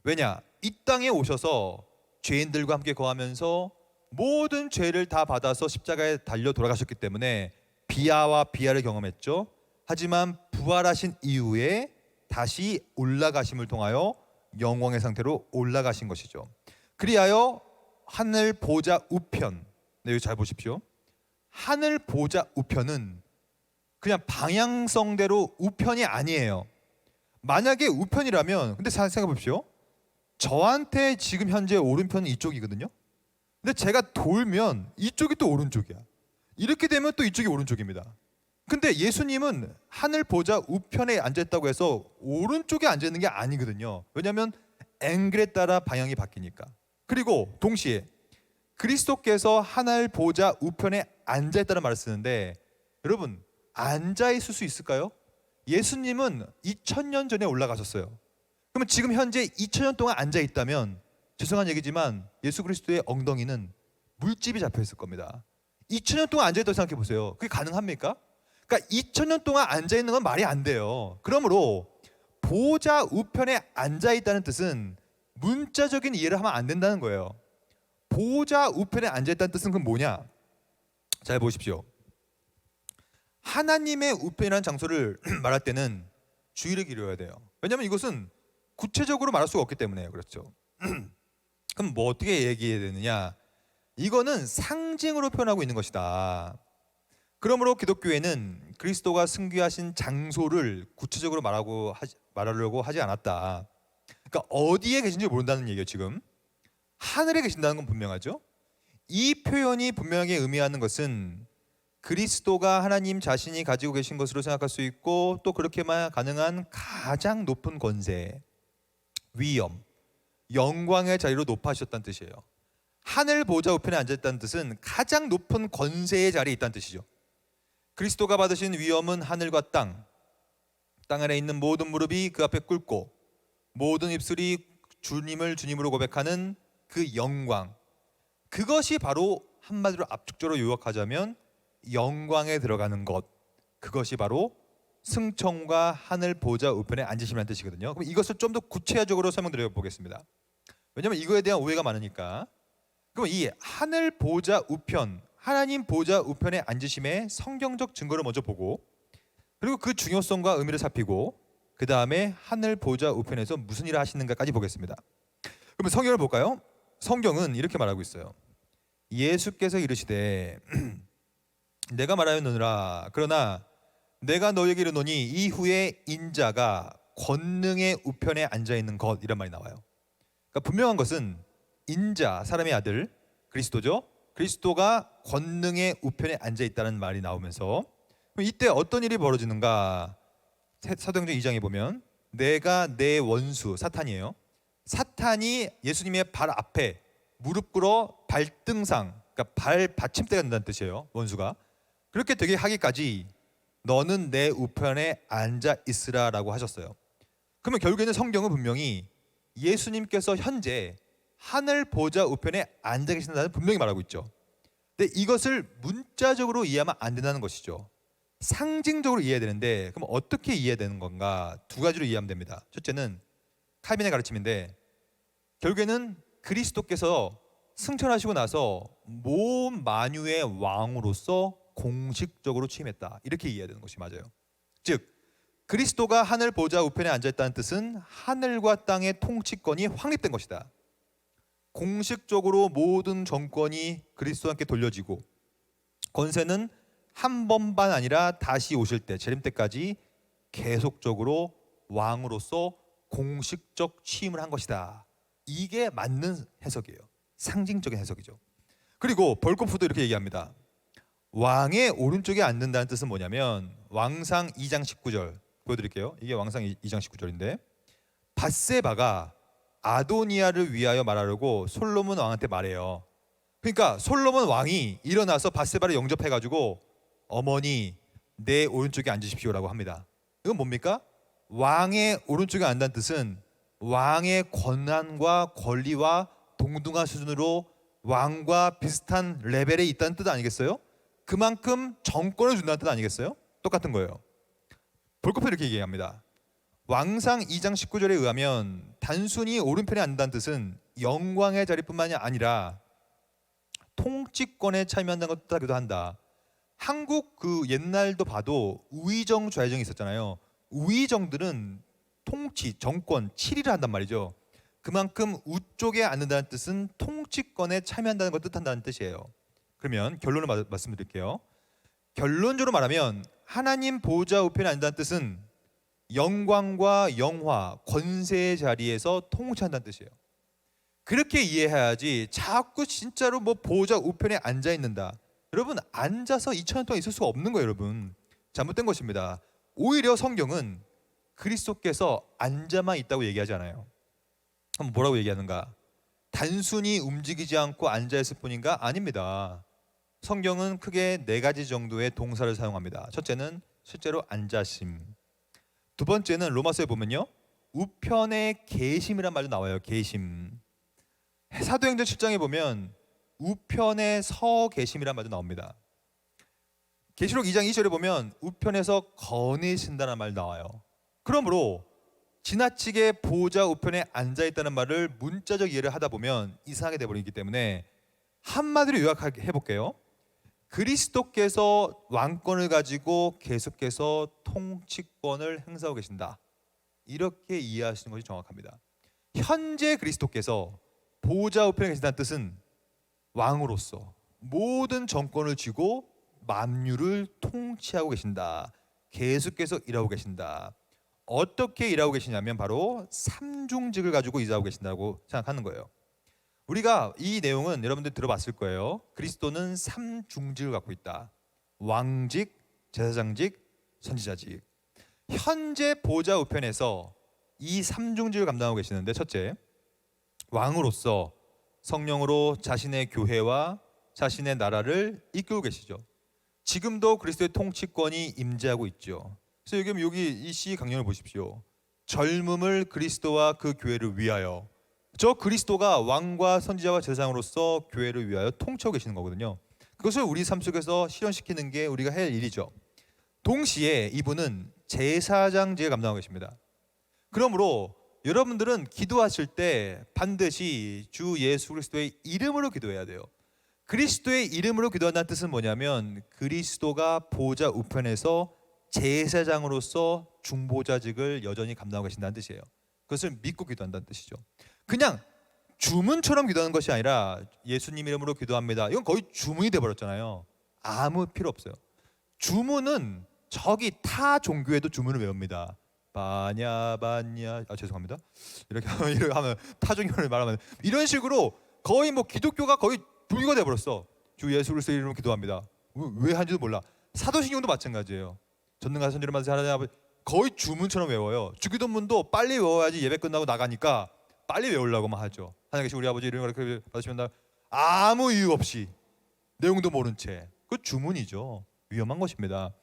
왜냐? 이 땅에 오셔서 죄인들과 함께 거하면서 모든 죄를 다 받아서 십자가에 달려 돌아가셨기 때문에 비아와 비아를 경험했죠. 하지만 부활하신 이후에 다시 올라가심을 통하여 영광의 상태로 올라가신 것이죠. 그리하여 하늘 보좌 우편, 네, 여기 잘 보십시오. 하늘 보좌 우편은 그냥 방향성대로 우편이 아니에요. 만약에 우편이라면, 근데 생각해 보십시오. 저한테 지금 현재 오른편은 이쪽이거든요. 근데 제가 돌면 이쪽이 또 오른쪽이야. 이렇게 되면 또 이쪽이 오른쪽입니다. 근데 예수님은 하늘 보좌 우편에 앉아있다고 해서 오른쪽에 앉아있는 게 아니거든요. 왜냐하면 앵글에 따라 방향이 바뀌니까. 그리고 동시에 그리스도께서 하늘 보좌 우편에 앉아있다는 말을 쓰는데, 여러분 앉아있을 수 있을까요? 예수님은 2000년 전에 올라가셨어요. 그러면 지금 현재 2000년 동안 앉아있다면, 죄송한 얘기지만 예수 그리스도의 엉덩이는 물집이 잡혀있을 겁니다. 2000년 동안 앉아있다고 생각해 보세요. 그게 가능합니까? 그러니까 2000년 동안 앉아있는 건 말이 안 돼요. 그러므로 보좌 우편에 앉아있다는 뜻은 문자적인 이해를 하면 안 된다는 거예요. 보좌 우편에 앉아있다는 뜻은 그럼 뭐냐? 잘 보십시오. 하나님의 우편이라는 장소를 말할 때는 주의를 기울여야 돼요. 왜냐하면 이것은 구체적으로 말할 수가 없기 때문에요. 그렇죠? 그럼 뭐 어떻게 얘기해야 되느냐? 이거는 상징으로 표현하고 있는 것이다. 그러므로 기독교회는 그리스도가 승귀하신 장소를 구체적으로 말하려고 하지 않았다. 그러니까 어디에 계신지 모른다는 얘기예요. 지금 하늘에 계신다는 건 분명하죠. 이 표현이 분명하게 의미하는 것은 그리스도가 하나님 자신이 가지고 계신 것으로 생각할 수 있고, 또 그렇게만 가능한 가장 높은 권세, 위엄, 영광의 자리로 높아지셨다는 뜻이에요. 하늘 보좌 우편에 앉았다는 뜻은 가장 높은 권세의 자리에 있다는 뜻이죠. 그리스도가 받으신 위엄은 하늘과 땅 안에 있는 모든 무릎이 그 앞에 꿇고 모든 입술이 주님을 주님으로 고백하는 그 영광, 그것이 바로 한마디로 압축적으로 요약하자면 영광에 들어가는 것, 그것이 바로 승천과 하늘 보좌 우편에 앉으시라는 뜻이거든요. 그럼 이것을 좀 더 구체적으로 설명드려 보겠습니다. 왜냐하면 이거에 대한 오해가 많으니까. 그럼 이 하늘 보좌 우편, 하나님 보좌 우편에 앉으심의 성경적 증거를 먼저 보고, 그리고 그 중요성과 의미를 살피고, 그 다음에 하늘 보좌 우편에서 무슨 일을 하시는가까지 보겠습니다. 그러면 성경을 볼까요? 성경은 이렇게 말하고 있어요. 예수께서 이르시되 내가 말하였느니라. 그러나 내가 너에게 이르노니 이후에 인자가 권능의 우편에 앉아 있는 것, 이런 말이 나와요. 그러니까 분명한 것은 인자, 사람의 아들 그리스도죠. 그리스도가 권능의 우편에 앉아 있다는 말이 나오면서, 이때 어떤 일이 벌어지는가? 사도행전 2장에 보면 내가 내 원수 사탄이에요. 사탄이 예수님의 발 앞에 무릎 꿇어 발등상, 그러니까 발 받침대가 된다는 뜻이에요. 원수가 그렇게 되게 하기까지 너는 내 우편에 앉아 있으라라고 하셨어요. 그러면 결국에는 성경은 분명히 예수님께서 현재 하늘 보좌 우편에 앉아 계신다는 분명히 말하고 있죠. 근데 이것을 문자적으로 이해하면 안 된다는 것이죠. 상징적으로 이해해야 되는데, 그럼 어떻게 이해해야 되는 건가? 두 가지로 이해하면 됩니다. 첫째는 칼빈의 가르침인데, 결국에는 그리스도께서 승천하시고 나서 모든 만유의 왕으로서 공식적으로 취임했다, 이렇게 이해해야 되는 것이 맞아요. 즉 그리스도가 하늘 보좌 우편에 앉아있다는 뜻은 하늘과 땅의 통치권이 확립된 것이다. 공식적으로 모든 정권이 그리스도한테 돌려지고 권세는 한 번만 아니라 다시 오실 때 재림 때까지 계속적으로 왕으로서 공식적 취임을 한 것이다. 이게 맞는 해석이에요. 상징적인 해석이죠. 그리고 벌코프도 이렇게 얘기합니다. 왕의 오른쪽에 앉는다는 뜻은 뭐냐면 왕상 2장 19절 보여드릴게요. 이게 왕상 2장 19절인데 밧세바가 아도니아를 위하여 말하려고 솔로몬 왕한테 말해요. 그러니까 솔로몬 왕이 일어나서 밧세바를 영접해가지고 어머니 내 오른쪽에 앉으십시오라고 합니다. 이건 뭡니까? 왕의 오른쪽에 앉는다는 뜻은 왕의 권한과 권리와 동등한 수준으로 왕과 비슷한 레벨에 있다는 뜻 아니겠어요? 그만큼 정권을 준다는 뜻 아니겠어요? 똑같은 거예요. 볼코프 이렇게 얘기합니다. 왕상 2장 19절에 의하면 단순히 오른편에 앉는다는 뜻은 영광의 자리뿐만이 아니라 통치권에 참여한다는 것도 뜻하기도 한다. 한국 그 옛날도 봐도 우의정 좌의정이 있었잖아요. 우의정들은 통치, 정권, 치리를 한단 말이죠. 그만큼 우쪽에 앉는다는 뜻은 통치권에 참여한다는 걸 뜻한다는 뜻이에요. 그러면 결론을 말씀드릴게요. 결론적으로 말하면 하나님 보좌 우편에 앉는다는 뜻은 영광과 영화, 권세의 자리에서 통치한다는 뜻이에요. 그렇게 이해해야지 자꾸 진짜로 뭐 보좌 우편에 앉아 있는다. 여러분 앉아서 2000년 동안 있을 수가 없는 거예요. 여러분 잘못된 것입니다. 오히려 성경은 그리스도께서 앉아만 있다고 얘기하지 않아요. 그럼 뭐라고 얘기하는가? 단순히 움직이지 않고 앉아 있을 뿐인가? 아닙니다. 성경은 크게 4가지 정도의 동사를 사용합니다. 첫째는 실제로 앉아심. 두 번째는 로마서에 보면요, 우편에 계심이란 말도 나와요. 계심. 사도행전 7장에 보면 우편에 서 계심이란 말도 나옵니다. 계시록 2장 2절에 보면 우편에서 거니신다는 말 나와요. 그러므로 지나치게 보좌 우편에 앉아 있다는 말을 문자적 이해를 하다 보면 이상하게 돼버리기 때문에 한마디로 요약해 볼게요. 그리스도께서 왕권을 가지고 계속해서 통치권을 행사하고 계신다. 이렇게 이해하시는 것이 정확합니다. 현재 그리스도께서 보좌 우편에 계신다는 뜻은 왕으로서 모든 정권을 쥐고 만유를 통치하고 계신다. 계속해서 일하고 계신다. 어떻게 일하고 계시냐면 바로 삼중직을 가지고 일하고 계신다고 생각하는 거예요. 우리가 이 내용은 여러분들 들어봤을 거예요. 그리스도는 삼중직을 갖고 있다. 왕직, 제사장직, 선지자직. 현재 보좌 우편에서 이 삼중직을 감당하고 계시는데, 첫째, 왕으로서 성령으로 자신의 교회와 자신의 나라를 이끌고 계시죠. 지금도 그리스도의 통치권이 임재하고 있죠. 그래서 여기 이 시 강령을 보십시오. 젊음을 그리스도와 그 교회를 위하여. 저 그리스도가 왕과 선지자와 제사장으로서 교회를 위하여 통치하고 계시는 거거든요. 그것을 우리 삶 속에서 실현시키는 게 우리가 할 일이죠. 동시에 이분은 제사장직을 감당하고 계십니다. 그러므로 여러분들은 기도하실 때 반드시 주 예수 그리스도의 이름으로 기도해야 돼요. 그리스도의 이름으로 기도한다는 뜻은 뭐냐면 그리스도가 보좌 우편에서 제사장으로서 중보자직을 여전히 감당하고 계신다는 뜻이에요. 그것을 믿고 기도한다는 뜻이죠. 그냥 주문처럼 기도하는 것이 아니라 예수님 이름으로 기도합니다. 이건 거의 주문이 돼버렸잖아요. 아무 필요 없어요. 주문은 저기 타 종교에도 주문을 외웁니다. 바냐 죄송합니다. 이렇게 하면 타 종교를 말하면 이런 식으로 거의 뭐 기독교가 거의 불교가 돼버렸어. 주 예수 그리스도 이름으로 기도합니다. 왜 하는지도 몰라. 사도신경도 마찬가지예요. 전능하신 선지를 만드신 하나님 아버지, 거의 주문처럼 외워요. 주기도문도 빨리 외워야지 예배 끝나고 나가니까 빨리 외우려고만 하죠. 하나님 계신 우리 아버지 이름을 그렇게 받으시면 아무 이유 없이 내용도 모른 채. 그 주문이죠. 위험한 것입니다.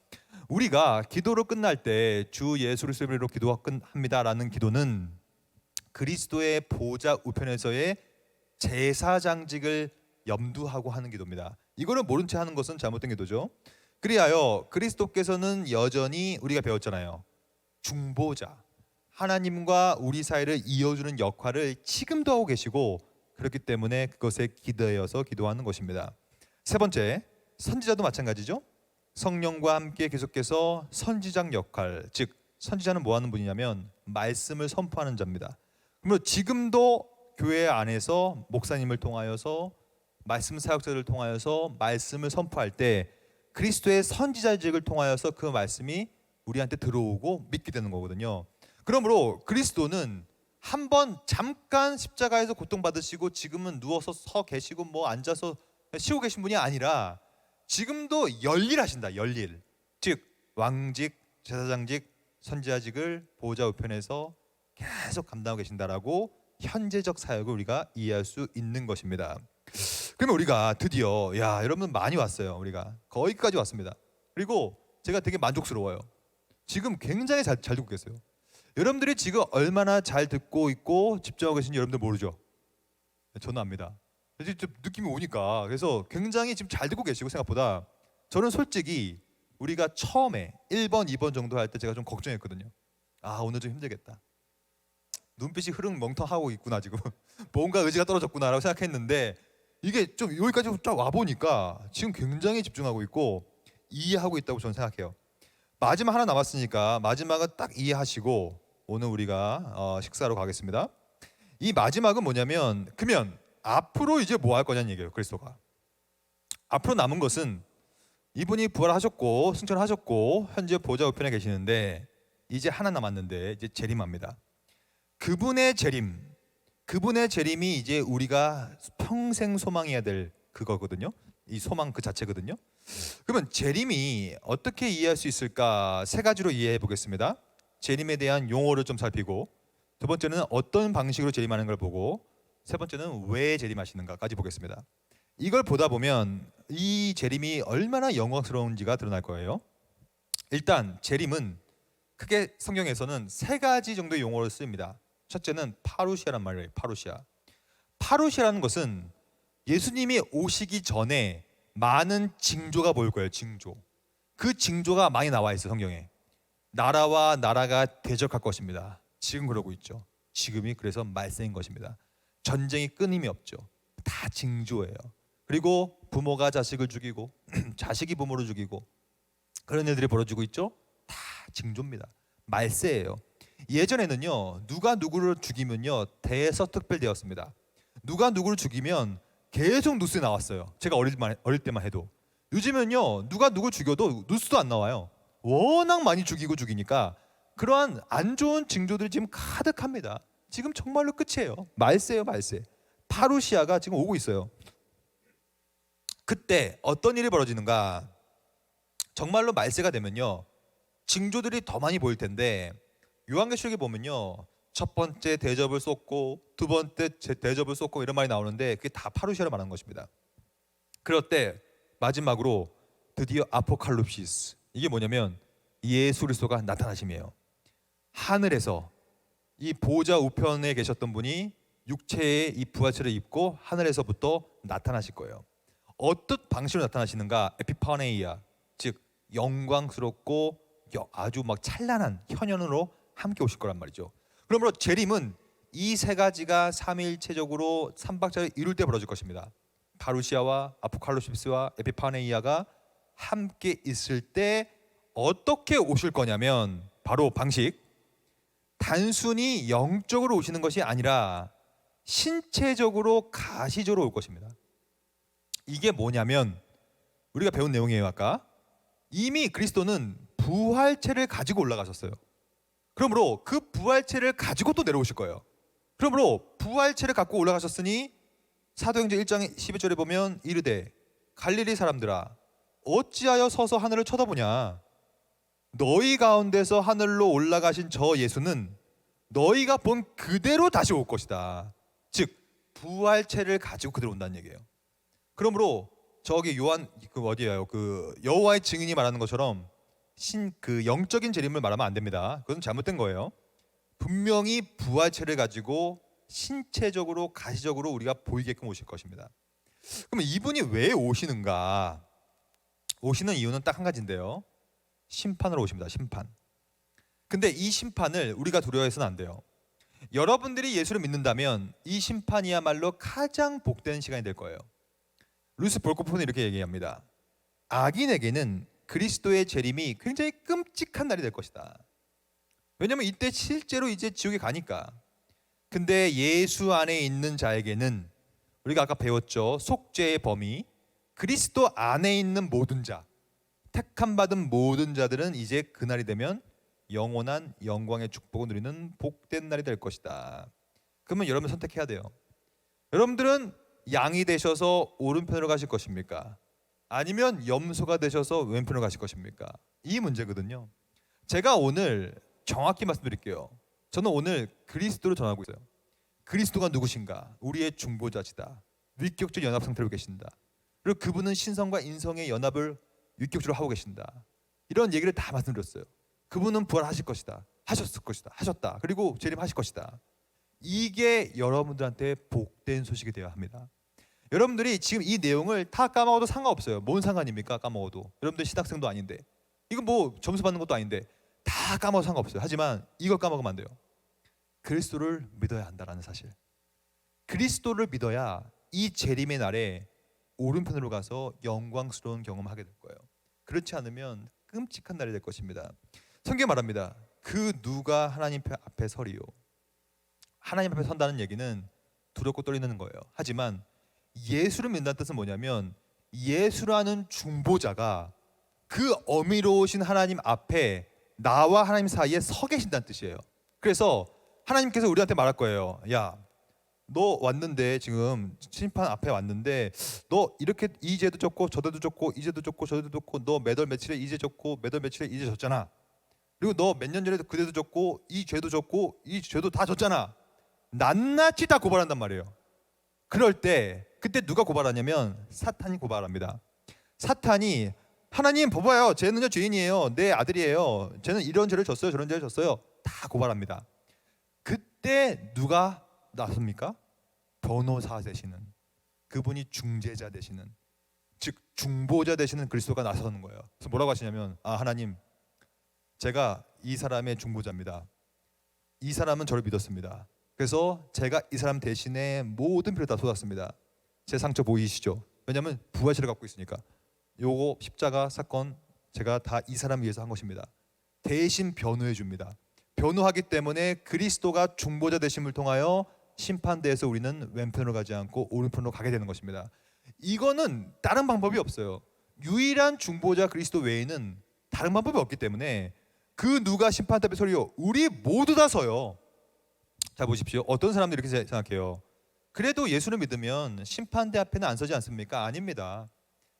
우리가 기도로 끝날 때 주 예수 그리스도로 기도합니다라는 기도는 그리스도의 보좌 우편에서의 제사장직을 염두하고 하는 기도입니다. 이거를 모른 채 하는 것은 잘못된 기도죠. 그리하여 그리스도께서는 여전히 우리가 배웠잖아요. 중보자, 하나님과 우리 사이를 이어주는 역할을 지금도 하고 계시고, 그렇기 때문에 그것에 기대어서 기도하는 것입니다. 세 번째, 선지자도 마찬가지죠. 성령과 함께 계속해서 선지자적 역할, 즉 선지자는 뭐 하는 분이냐면 말씀을 선포하는 자입니다. 그러면 지금도 교회 안에서 목사님을 통하여서 말씀 사역자를 통하여서 말씀을 선포할 때 그리스도의 선지자직을 통하여서 그 말씀이 우리한테 들어오고 믿게 되는 거거든요. 그러므로 그리스도는 한번 잠깐 십자가에서 고통받으시고 지금은 누워서 서 계시고 뭐 앉아서 쉬고 계신 분이 아니라 지금도 열일하신다. 열일, 즉 왕직, 제사장직, 선지자직을 보좌 우편에서 계속 감당하고 계신다라고 현재적 사역을 우리가 이해할 수 있는 것입니다. 그러면 우리가 드디어 여러분 많이 왔어요. 우리가 거기까지 왔습니다. 그리고 제가 되게 만족스러워요. 지금 굉장히 잘 듣고 계세요. 여러분들이 지금 얼마나 잘 듣고 있고 집중하고 계신지 여러분들 모르죠? 저는 압니다. 좀 느낌이 오니까. 그래서 굉장히 지금 잘 듣고 계시고 생각보다 저는 솔직히 우리가 처음에 1번, 2번 정도 할 때 제가 좀 걱정했거든요. 오늘 좀 힘들겠다. 눈빛이 흐릉멍텅하고 있구나 지금. 뭔가 의지가 떨어졌구나라고 생각했는데 이게 좀 여기까지 쫙 와보니까 지금 굉장히 집중하고 있고 이해하고 있다고 저는 생각해요. 마지막 하나 남았으니까 마지막은 딱 이해하시고 오늘 우리가 식사로 가겠습니다. 이 마지막은 뭐냐면 그러면 앞으로 이제 뭐 할 거냐는 얘기예요. 그리스도가 앞으로 남은 것은 이분이 부활하셨고 승천하셨고 현재 보좌 우편에 계시는데 이제 하나 남았는데 이제 재림합니다. 그분의 재림이 이제 우리가 평생 소망해야 될 그거거든요. 이 소망 그 자체거든요. 그러면 재림이 어떻게 이해할 수 있을까? 세 가지로 이해해 보겠습니다. 재림에 대한 용어를 좀 살피고, 두 번째는 어떤 방식으로 재림하는 걸 보고, 세 번째는 왜 재림하시는가까지 보겠습니다. 이걸 보다 보면 이 재림이 얼마나 영광스러운지가 드러날 거예요. 일단 재림은 크게 성경에서는 세 가지 정도의 용어를 씁니다. 첫째는 파루시아란 말이에요. 파루시아라는 것은 예수님이 오시기 전에 많은 징조가 보일 거예요. 징조. 그 징조가 많이 나와 있어요. 성경에. 나라와 나라가 대적할 것입니다. 지금 그러고 있죠. 지금이 그래서 말세인 것입니다. 전쟁이 끊임이 없죠. 다 징조예요. 그리고 부모가 자식을 죽이고 자식이 부모를 죽이고 그런 일들이 벌어지고 있죠. 다 징조입니다. 말세예요. 예전에는요, 누가 누구를 죽이면요 대서특필되었습니다. 누가 누구를 죽이면 계속 뉴스에 나왔어요. 제가 어릴 때만 해도. 요즘은요, 누가 누구를 죽여도 뉴스도 안 나와요. 워낙 많이 죽이니까 그러한 안 좋은 징조들이 지금 가득합니다. 지금 정말로 끝이에요. 말세예요, 말세. 파루시아가 지금 오고 있어요. 그때 어떤 일이 벌어지는가? 정말로 말세가 되면요, 징조들이 더 많이 보일 텐데 요한계시록에 보면요, 첫 번째 대접을 쏟고 두 번째 대접을 쏟고 이런 말이 나오는데 그게 다 파루시아로 말하는 것입니다. 그럴 때 마지막으로 드디어 아포칼립시스, 이게 뭐냐면 예수 그리스도가 나타나심이에요. 하늘에서 이 보좌 우편에 계셨던 분이 육체의 이 부활체를 입고 하늘에서부터 나타나실 거예요. 어떤 방식으로 나타나시는가? 에피파네이아, 즉 영광스럽고 아주 막 찬란한 현현으로 함께 오실 거란 말이죠. 그러므로 재림은 이 세 가지가 삼위일체적으로 삼박자를 이룰 때 벌어질 것입니다. 파루시아와 아포칼립시스와 에피파네이아가 함께 있을 때 어떻게 오실 거냐면 바로 방식, 단순히 영적으로 오시는 것이 아니라 신체적으로 가시적으로 올 것입니다. 이게 뭐냐면 우리가 배운 내용이에요. 아까 이미 그리스도는 부활체를 가지고 올라가셨어요. 그러므로 그 부활체를 가지고 또 내려오실 거예요. 그러므로 부활체를 갖고 올라가셨으니 사도행전 1장 12절에 보면 이르되 갈릴리 사람들아 어찌하여 서서 하늘을 쳐다보냐, 너희 가운데서 하늘로 올라가신 저 예수는 너희가 본 그대로 다시 올 것이다. 즉 부활체를 가지고 그대로 온다는 얘기예요. 그러므로 저기 요한 어디예요? 그 여호와의 증인이 말하는 것처럼 그 영적인 재림을 말하면 안 됩니다. 그건 잘못된 거예요. 분명히 부활체를 가지고 신체적으로 가시적으로 우리가 보이게끔 오실 것입니다. 그럼 이분이 왜 오시는가? 오시는 이유는 딱 한 가지인데요. 심판으로 오십니다. 심판. 근데 이 심판을 우리가 두려워해서는 안 돼요. 여러분들이 예수를 믿는다면 이 심판이야말로 가장 복된 시간이 될 거예요. 루스 볼코프는 이렇게 얘기합니다. 악인에게는 그리스도의 재림이 굉장히 끔찍한 날이 될 것이다. 왜냐하면 이때 실제로 이제 지옥에 가니까. 근데 예수 안에 있는 자에게는 우리가 아까 배웠죠. 속죄의 범위, 그리스도 안에 있는 모든 자, 택함 받은 모든 자들은 이제 그날이 되면 영원한 영광의 축복을 누리는 복된 날이 될 것이다. 그러면 여러분 선택해야 돼요. 여러분들은 양이 되셔서 오른편으로 가실 것입니까? 아니면 염소가 되셔서 왼편으로 가실 것입니까? 이 문제거든요. 제가 오늘 정확히 말씀드릴게요. 저는 오늘 그리스도를 전하고 있어요. 그리스도가 누구신가? 우리의 중보자시다. 위격적 연합 상태로 계신다. 그리고 그분은 신성과 인성의 연합을 위격적으로 하고 계신다. 이런 얘기를 다 말씀드렸어요. 그분은 부활하실 것이다. 하셨을 것이다. 하셨다. 그리고 재림하실 것이다. 이게 여러분들한테 복된 소식이 되어야 합니다. 여러분들이 지금 이 내용을 다 까먹어도 상관없어요. 뭔 상관입니까? 까먹어도. 여러분들 신학생도 아닌데, 이거 뭐 점수 받는 것도 아닌데 다 까먹어도 상관없어요. 하지만 이걸 까먹으면 안 돼요. 그리스도를 믿어야 한다라는 사실. 그리스도를 믿어야 이 재림의 날에 오른편으로 가서 영광스러운 경험을 하게 될 거예요. 그렇지 않으면 끔찍한 날이 될 것입니다. 성경 말합니다. 그 누가 하나님 앞에 서리요. 하나님 앞에 선다는 얘기는 두렵고 떨리는 거예요. 하지만 예수를 믿는다는 뜻은 뭐냐면 예수라는 중보자가 그 어미로우신 하나님 앞에 나와 하나님 사이에 서 계신다는 뜻이에요. 그래서 하나님께서 우리한테 말할 거예요. 야, 너 왔는데 지금 심판 앞에 왔는데 너 이렇게 이 죄도 졌고 저 죄도 졌고 이 죄도 졌고 저 죄도 졌고 너 몇 월 며칠에 이 죄 졌고 몇 월 며칠에 이 죄 졌잖아. 그리고 너 몇 년 전에도 그 죄도 졌고 이 죄도 졌고 이 죄도 다 졌잖아. 낱낱이 다 고발한단 말이에요. 그럴 때 그때 누가 고발하냐면 사탄이 고발합니다. 사탄이 하나님 봐봐요. 쟤는요 죄인이에요. 내 아들이에요. 쟤는 이런 죄를 졌어요. 저런 죄를 졌어요. 다 고발합니다. 그때 누가 나섭니까? 변호사 되시는 그분이 중재자 되시는, 즉 중보자 되시는 그리스도가 나서는 거예요. 그래서 뭐라고 하시냐면 하나님, 제가 이 사람의 중보자입니다. 이 사람은 저를 믿었습니다. 그래서 제가 이 사람 대신에 모든 피를 다 쏟았습니다. 제 상처 보이시죠? 왜냐하면 부활체를 갖고 있으니까. 요거 십자가 사건 제가 다 이 사람 위해서 한 것입니다. 대신 변호해 줍니다. 변호하기 때문에 그리스도가 중보자 되심을 통하여 심판대에서 우리는 왼편으로 가지 않고 오른편으로 가게 되는 것입니다. 이거는 다른 방법이 없어요. 유일한 중보자 그리스도 외에는 다른 방법이 없기 때문에 그 누가 심판대 앞에 서리요? 우리 모두 다 서요. 자 보십시오. 어떤 사람들이 이렇게 생각해요. 그래도 예수를 믿으면 심판대 앞에는 안 서지 않습니까? 아닙니다.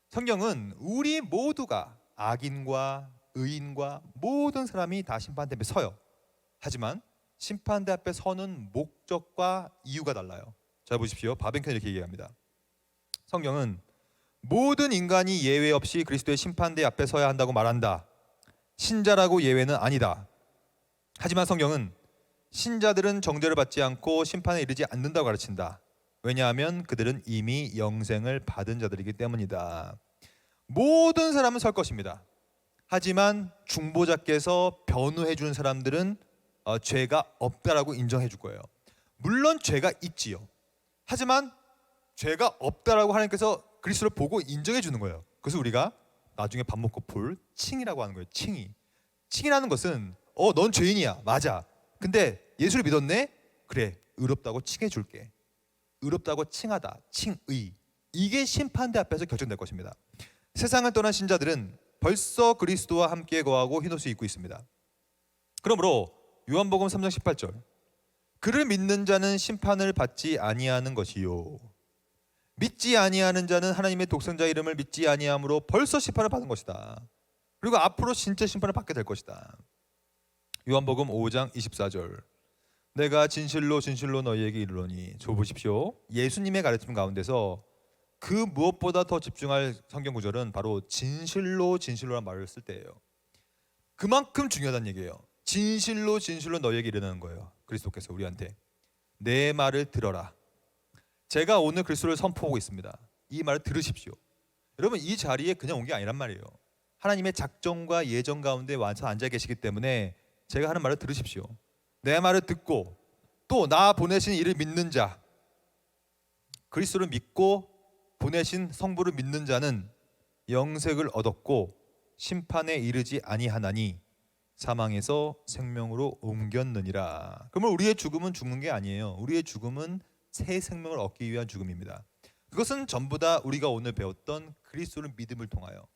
성경은 우리 모두가 악인과 의인과 모든 사람이 다 심판대 앞에 서요. 하지만 심판대 앞에 서는 목적과 이유가 달라요. 자 보십시오. 바벤컨이 이렇게 얘기합니다. 성경은 모든 인간이 예외 없이 그리스도의 심판대 앞에 서야 한다고 말한다. 신자라고 예외는 아니다. 하지만 성경은 신자들은 정죄를 받지 않고 심판에 이르지 않는다고 가르친다. 왜냐하면 그들은 이미 영생을 받은 자들이기 때문이다. 모든 사람은 설 것입니다. 하지만 중보자께서 변호해 주는 사람들은 죄가 없다라고 인정해 줄 거예요. 물론 죄가 있지요. 하지만 죄가 없다라고 하나님께서 그리스도를 보고 인정해 주는 거예요. 그래서 우리가 나중에 밥 먹고 볼 칭이라고 하는 거예요. 칭이. 칭이라는 것은 넌 죄인이야. 맞아. 근데 예수를 믿었네? 그래. 의롭다고 칭해 줄게. 의롭다고 칭하다. 칭의. 이게 심판대 앞에서 결정될 것입니다. 세상을 떠난 신자들은 벌써 그리스도와 함께 거하고 흰옷을 입고 있습니다. 그러므로 요한복음 3장 18절 그를 믿는 자는 심판을 받지 아니하는 것이요 믿지 아니하는 자는 하나님의 독생자 이름을 믿지 아니함으로 벌써 심판을 받은 것이다. 그리고 앞으로 진짜 심판을 받게 될 것이다. 요한복음 5장 24절 내가 진실로 진실로 너희에게 이르노니. 저 보십시오. 예수님의 가르침 가운데서 그 무엇보다 더 집중할 성경 구절은 바로 진실로 진실로라는 말을 쓸 때예요. 그만큼 중요하다는 얘기예요. 진실로 진실로 너희에게 이르는 거예요. 그리스도께서 우리한테 내 말을 들어라. 제가 오늘 그리스도를 선포하고 있습니다. 이 말을 들으십시오. 여러분 이 자리에 그냥 온 게 아니란 말이에요. 하나님의 작정과 예정 가운데 와서 앉아 계시기 때문에 제가 하는 말을 들으십시오. 내 말을 듣고 또 나 보내신 이를 믿는 자, 그리스도를 믿고 보내신 성부를 믿는 자는 영생을 얻었고 심판에 이르지 아니하나니 사망에서 생명으로 옮겼느니라. 그러면 우리의 죽음은 죽는 게 아니에요. 우리의 죽음은 새 생명을 얻기 위한 죽음입니다. 그것은 전부 다 우리가 오늘 배웠던 그리스도를 믿음을 통하여.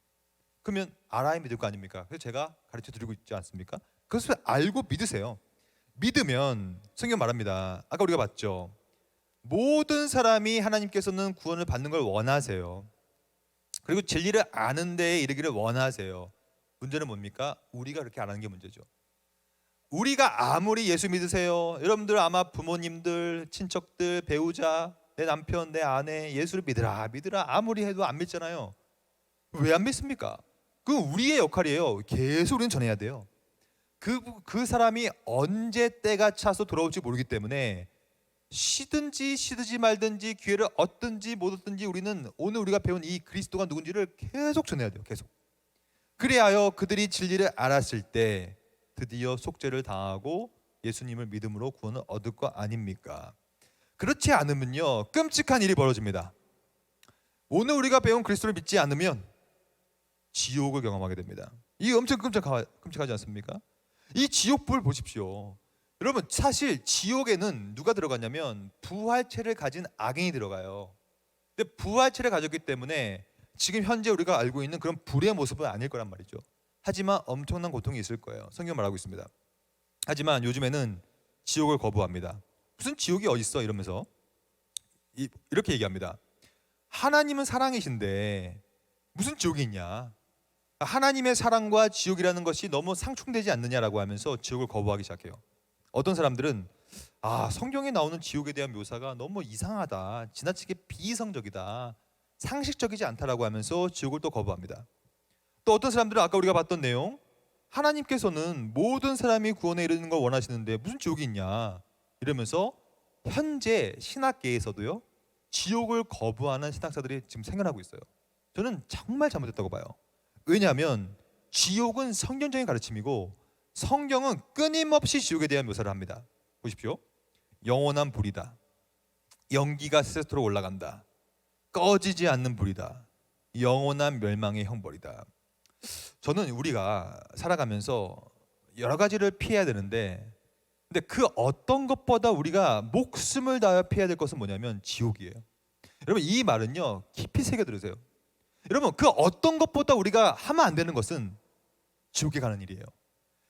그러면 알아야 믿을 거 아닙니까? 그래서 제가 가르쳐 드리고 있지 않습니까? 그것을 알고 믿으세요. 믿으면 성경 말합니다. 아까 우리가 봤죠. 모든 사람이 하나님께서는 구원을 받는 걸 원하세요. 그리고 진리를 아는 데에 이르기를 원하세요. 문제는 뭡니까? 우리가 그렇게 안 하는 게 문제죠. 우리가 아무리 예수 믿으세요. 여러분들 아마 부모님들, 친척들, 배우자, 내 남편, 내 아내 예수를 믿으라 아무리 해도 안 믿잖아요. 왜 안 믿습니까? 그건 우리의 역할이에요. 계속 우리는 전해야 돼요. 그 사람이 언제 때가 차서 돌아올지 모르기 때문에 쉬든지 말든지 기회를 얻든지 못 얻든지 우리는 오늘 우리가 배운 이 그리스도가 누군지를 계속 전해야 돼요. 계속. 그리하여 그들이 진리를 알았을 때 드디어 속죄를 당하고 예수님을 믿음으로 구원을 얻을 거 아닙니까? 그렇지 않으면요 끔찍한 일이 벌어집니다. 오늘 우리가 배운 그리스도를 믿지 않으면 지옥을 경험하게 됩니다. 이게 엄청 끔찍하지 않습니까? 이 지옥불 보십시오. 여러분 사실 지옥에는 누가 들어갔냐면 부활체를 가진 악인이 들어가요. 근데 부활체를 가졌기 때문에 지금 현재 우리가 알고 있는 그런 불의 모습은 아닐 거란 말이죠. 하지만 엄청난 고통이 있을 거예요. 성경 말하고 있습니다. 하지만 요즘에는 지옥을 거부합니다. 무슨 지옥이 어디 있어 이러면서 이렇게 얘기합니다. 하나님은 사랑이신데 무슨 지옥이 있냐? 하나님의 사랑과 지옥이라는 것이 너무 상충되지 않느냐라고 하면서 지옥을 거부하기 시작해요. 어떤 사람들은 성경에 나오는 지옥에 대한 묘사가 너무 이상하다, 지나치게 비이성적이다, 상식적이지 않다라고 하면서 지옥을 또 거부합니다. 또 어떤 사람들은 아까 우리가 봤던 내용, 하나님께서는 모든 사람이 구원에 이르는 걸 원하시는데 무슨 지옥이 있냐 이러면서 현재 신학계에서도요 지옥을 거부하는 신학자들이 지금 생겨나고 있어요. 저는 정말 잘못됐다고 봐요. 왜냐하면 지옥은 성경적인 가르침이고 성경은 끊임없이 지옥에 대한 묘사를 합니다. 보십시오. 영원한 불이다. 연기가 세세토록 올라간다. 꺼지지 않는 불이다. 영원한 멸망의 형벌이다. 저는 우리가 살아가면서 여러 가지를 피해야 되는데 근데 그 어떤 것보다 우리가 목숨을 다해 피해야 될 것은 뭐냐면 지옥이에요. 여러분 이 말은요 깊이 새겨들으세요. 여러분 그 어떤 것보다 우리가 하면 안 되는 것은 지옥에 가는 일이에요.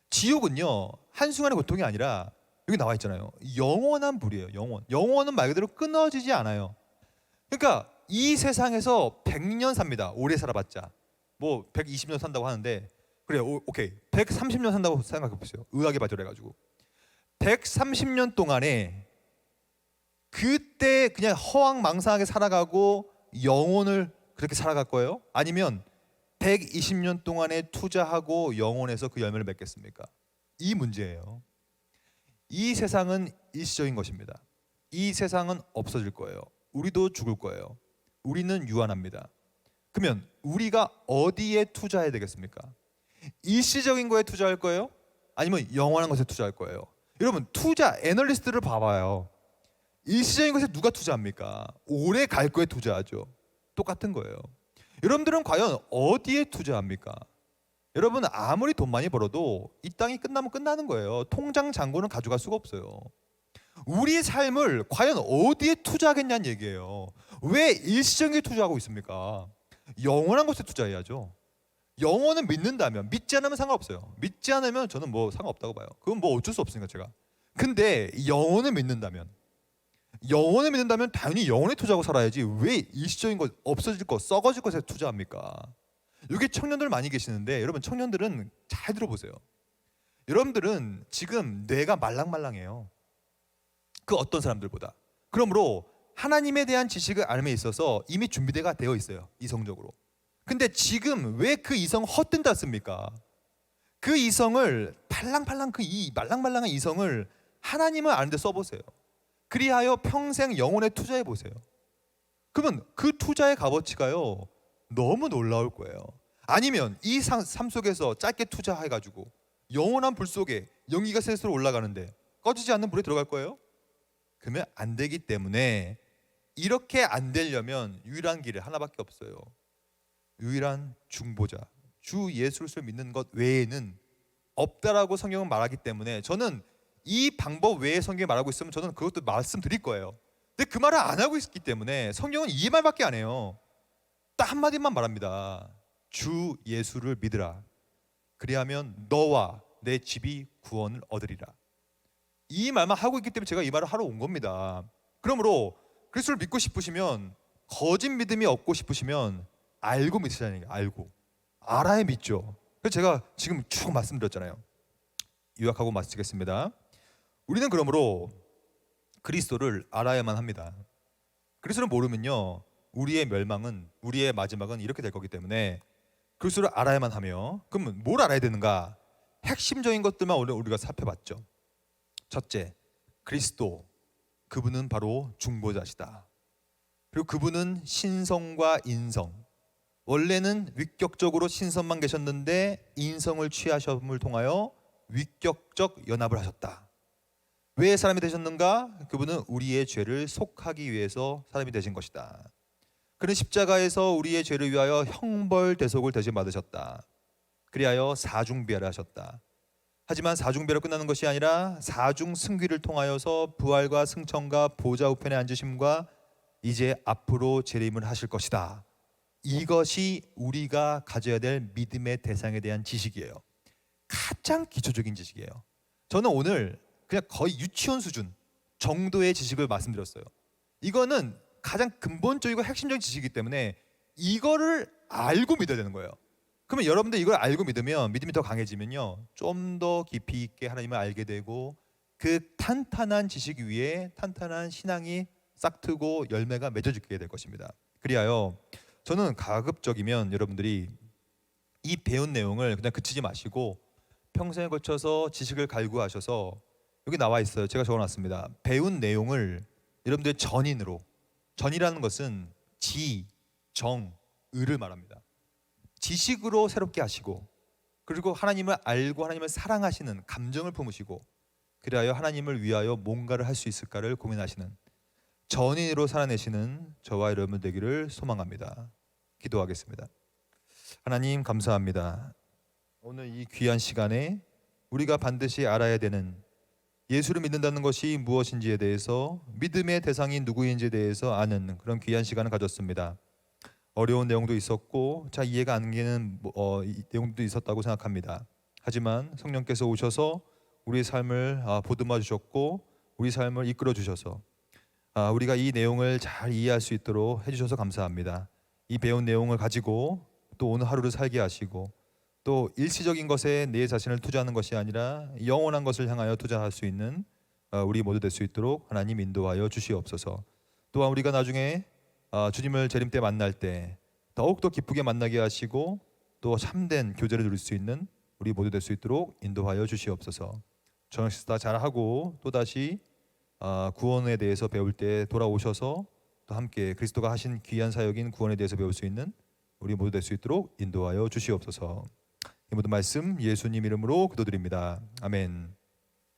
지옥은요 한순간의 고통이 아니라 여기 나와 있잖아요. 영원한 불이에요. 영원은 말 그대로 끊어지지 않아요. 그러니까 이 세상에서 100년 삽니다. 오래 살아봤자 뭐 120년 산다고 하는데 그래 오케이 130년 산다고 생각해 보세요. 의학에 발전해가지고 130년 동안에 그때 그냥 허황망상하게 살아가고 영혼을 그렇게 살아갈 거예요? 아니면 120년 동안에 투자하고 영혼에서 그 열매를 맺겠습니까? 이 문제예요. 이 세상은 일시적인 것입니다. 이 세상은 없어질 거예요. 우리도 죽을 거예요. 우리는 유한합니다. 그러면 우리가 어디에 투자해야 되겠습니까? 일시적인 거에 투자할 거예요? 아니면 영원한 것에 투자할 거예요? 여러분 투자 애널리스트를 봐봐요. 일시적인 것에 누가 투자합니까? 오래 갈 거에 투자하죠. 똑같은 거예요. 여러분들은 과연 어디에 투자합니까? 여러분 아무리 돈 많이 벌어도 이 땅이 끝나면 끝나는 거예요. 통장 잔고는 가져갈 수가 없어요. 우리의 삶을 과연 어디에 투자하겠냐는 얘기예요. 왜 일시적인 게 투자하고 있습니까? 영원한 것에 투자해야죠. 영원은 믿는다면, 믿지 않으면 상관없어요. 믿지 않으면 저는 뭐 상관없다고 봐요. 그건 뭐 어쩔 수 없으니까 제가. 근데 영원을 믿는다면 당연히 영혼에 투자하고 살아야지 왜 일시적인 것, 없어질 것, 썩어질 것에 투자합니까? 여기 청년들 많이 계시는데 여러분 청년들은 잘 들어보세요. 여러분들은 지금 뇌가 말랑말랑해요. 그 어떤 사람들보다. 그러므로 하나님에 대한 지식을 알음에 있어서 이미 준비가 되어 있어요. 이성적으로. 근데 지금 왜 그 이성 헛된다 씁니까? 그 이성을 팔랑팔랑 이 말랑말랑한 이성을 하나님을 아는 데 써보세요. 그리하여 평생 영혼에 투자해 보세요. 그러면 그 투자의 값어치가요 너무 놀라울 거예요. 아니면 이 삶 속에서 짧게 투자해가지고 영원한 불 속에 연기가 셀수록 올라가는데 꺼지지 않는 불에 들어갈 거예요? 그러면 안 되기 때문에 이렇게 안 되려면 유일한 길이 하나밖에 없어요. 유일한 중보자, 주 예수를 믿는 것 외에는 없다라고 성경은 말하기 때문에 저는 이 방법 외에 성경이 말하고 있으면 저는 그것도 말씀드릴 거예요. 근데 그 말을 안 하고 있기 때문에 성경은 이 말밖에 안 해요. 딱 한마디만 말합니다. 주 예수를 믿으라. 그리하면 너와 내 집이 구원을 얻으리라. 이 말만 하고 있기 때문에 제가 이 말을 하러 온 겁니다. 그러므로 그리스도를 믿고 싶으시면, 거짓 믿음이 없고 싶으시면 알고 믿으시라는 거예요. 알고. 알아야 믿죠. 그래서 제가 지금 쭉 말씀드렸잖아요. 요약하고 마치겠습니다. 우리는 그러므로 그리스도를 알아야만 합니다. 그리스도를 모르면요, 우리의 멸망은, 우리의 마지막은 이렇게 될 거기 때문에 그리스도를 알아야만 하며, 그러면 뭘 알아야 되는가? 핵심적인 것들만 오늘 우리가 살펴봤죠. 첫째, 그리스도, 그분은 바로 중보자시다. 그리고 그분은 신성과 인성, 원래는 위격적으로 신성만 계셨는데 인성을 취하심을 통하여 위격적 연합을 하셨다. 왜 사람이 되셨는가? 그분은 우리의 죄를 속하기 위해서 사람이 되신 것이다. 그는 십자가에서 우리의 죄를 위하여 형벌 대속을 대신 받으셨다. 그리하여 사중비하를 하셨다. 하지만 사중비로 끝나는 것이 아니라 사중 승귀를 통하여서 부활과 승천과 보좌 우편에 앉으심과 이제 앞으로 재림을 하실 것이다. 이것이 우리가 가져야 될 믿음의 대상에 대한 지식이에요. 가장 기초적인 지식이에요. 저는 오늘 그냥 거의 유치원 수준 정도의 지식을 말씀드렸어요. 이거는 가장 근본적이고 핵심적인 지식이기 때문에 이거를 알고 믿어야 되는 거예요. 그러면 여러분들 이걸 알고 믿으면, 믿음이 더 강해지면요, 좀 더 깊이 있게 하나님을 알게 되고, 그 탄탄한 지식 위에 탄탄한 신앙이 싹트고 열매가 맺어지게 될 것입니다. 그리하여 저는 가급적이면 여러분들이 이 배운 내용을 그냥 그치지 마시고 평생에 걸쳐서 지식을 갈구하셔서, 여기 나와 있어요. 제가 적어놨습니다. 배운 내용을 여러분들의 전인으로, 전이라는 것은 지, 정, 의를 말합니다. 지식으로 새롭게 하시고, 그리고 하나님을 알고 하나님을 사랑하시는 감정을 품으시고, 그리하여 하나님을 위하여 뭔가를 할 수 있을까를 고민하시는 전인으로 살아내시는 저와 여러분 되기를 소망합니다. 기도하겠습니다. 하나님 감사합니다. 오늘 이 귀한 시간에 우리가 반드시 알아야 되는 예수를 믿는다는 것이 무엇인지에 대해서, 믿음의 대상이 누구인지에 대해서 아는 그런 귀한 시간을 가졌습니다. 어려운 내용도 있었고 잘 이해가 안 되는 내용도 있었다고 생각합니다. 하지만 성령께서 오셔서 우리의 삶을 보듬어 주셨고 우리 삶을 이끌어 주셔서 우리가 이 내용을 잘 이해할 수 있도록 해주셔서 감사합니다. 이 배운 내용을 가지고 또 오늘 하루를 살게 하시고, 또 일시적인 것에 내 자신을 투자하는 것이 아니라 영원한 것을 향하여 투자할 수 있는 우리 모두 될 수 있도록 하나님 인도하여 주시옵소서. 또한 우리가 나중에 주님을 재림 때 만날 때 더욱더 기쁘게 만나게 하시고 또 참된 교제를 누릴 수 있는 우리 모두 될 수 있도록 인도하여 주시옵소서. 저녁 식사 잘하고 또다시 구원에 대해서 배울 때 돌아오셔서 또 함께 그리스도가 하신 귀한 사역인 구원에 대해서 배울 수 있는 우리 모두 될 수 있도록 인도하여 주시옵소서. 이 모든 말씀 예수님 이름으로 기도드립니다. 아멘.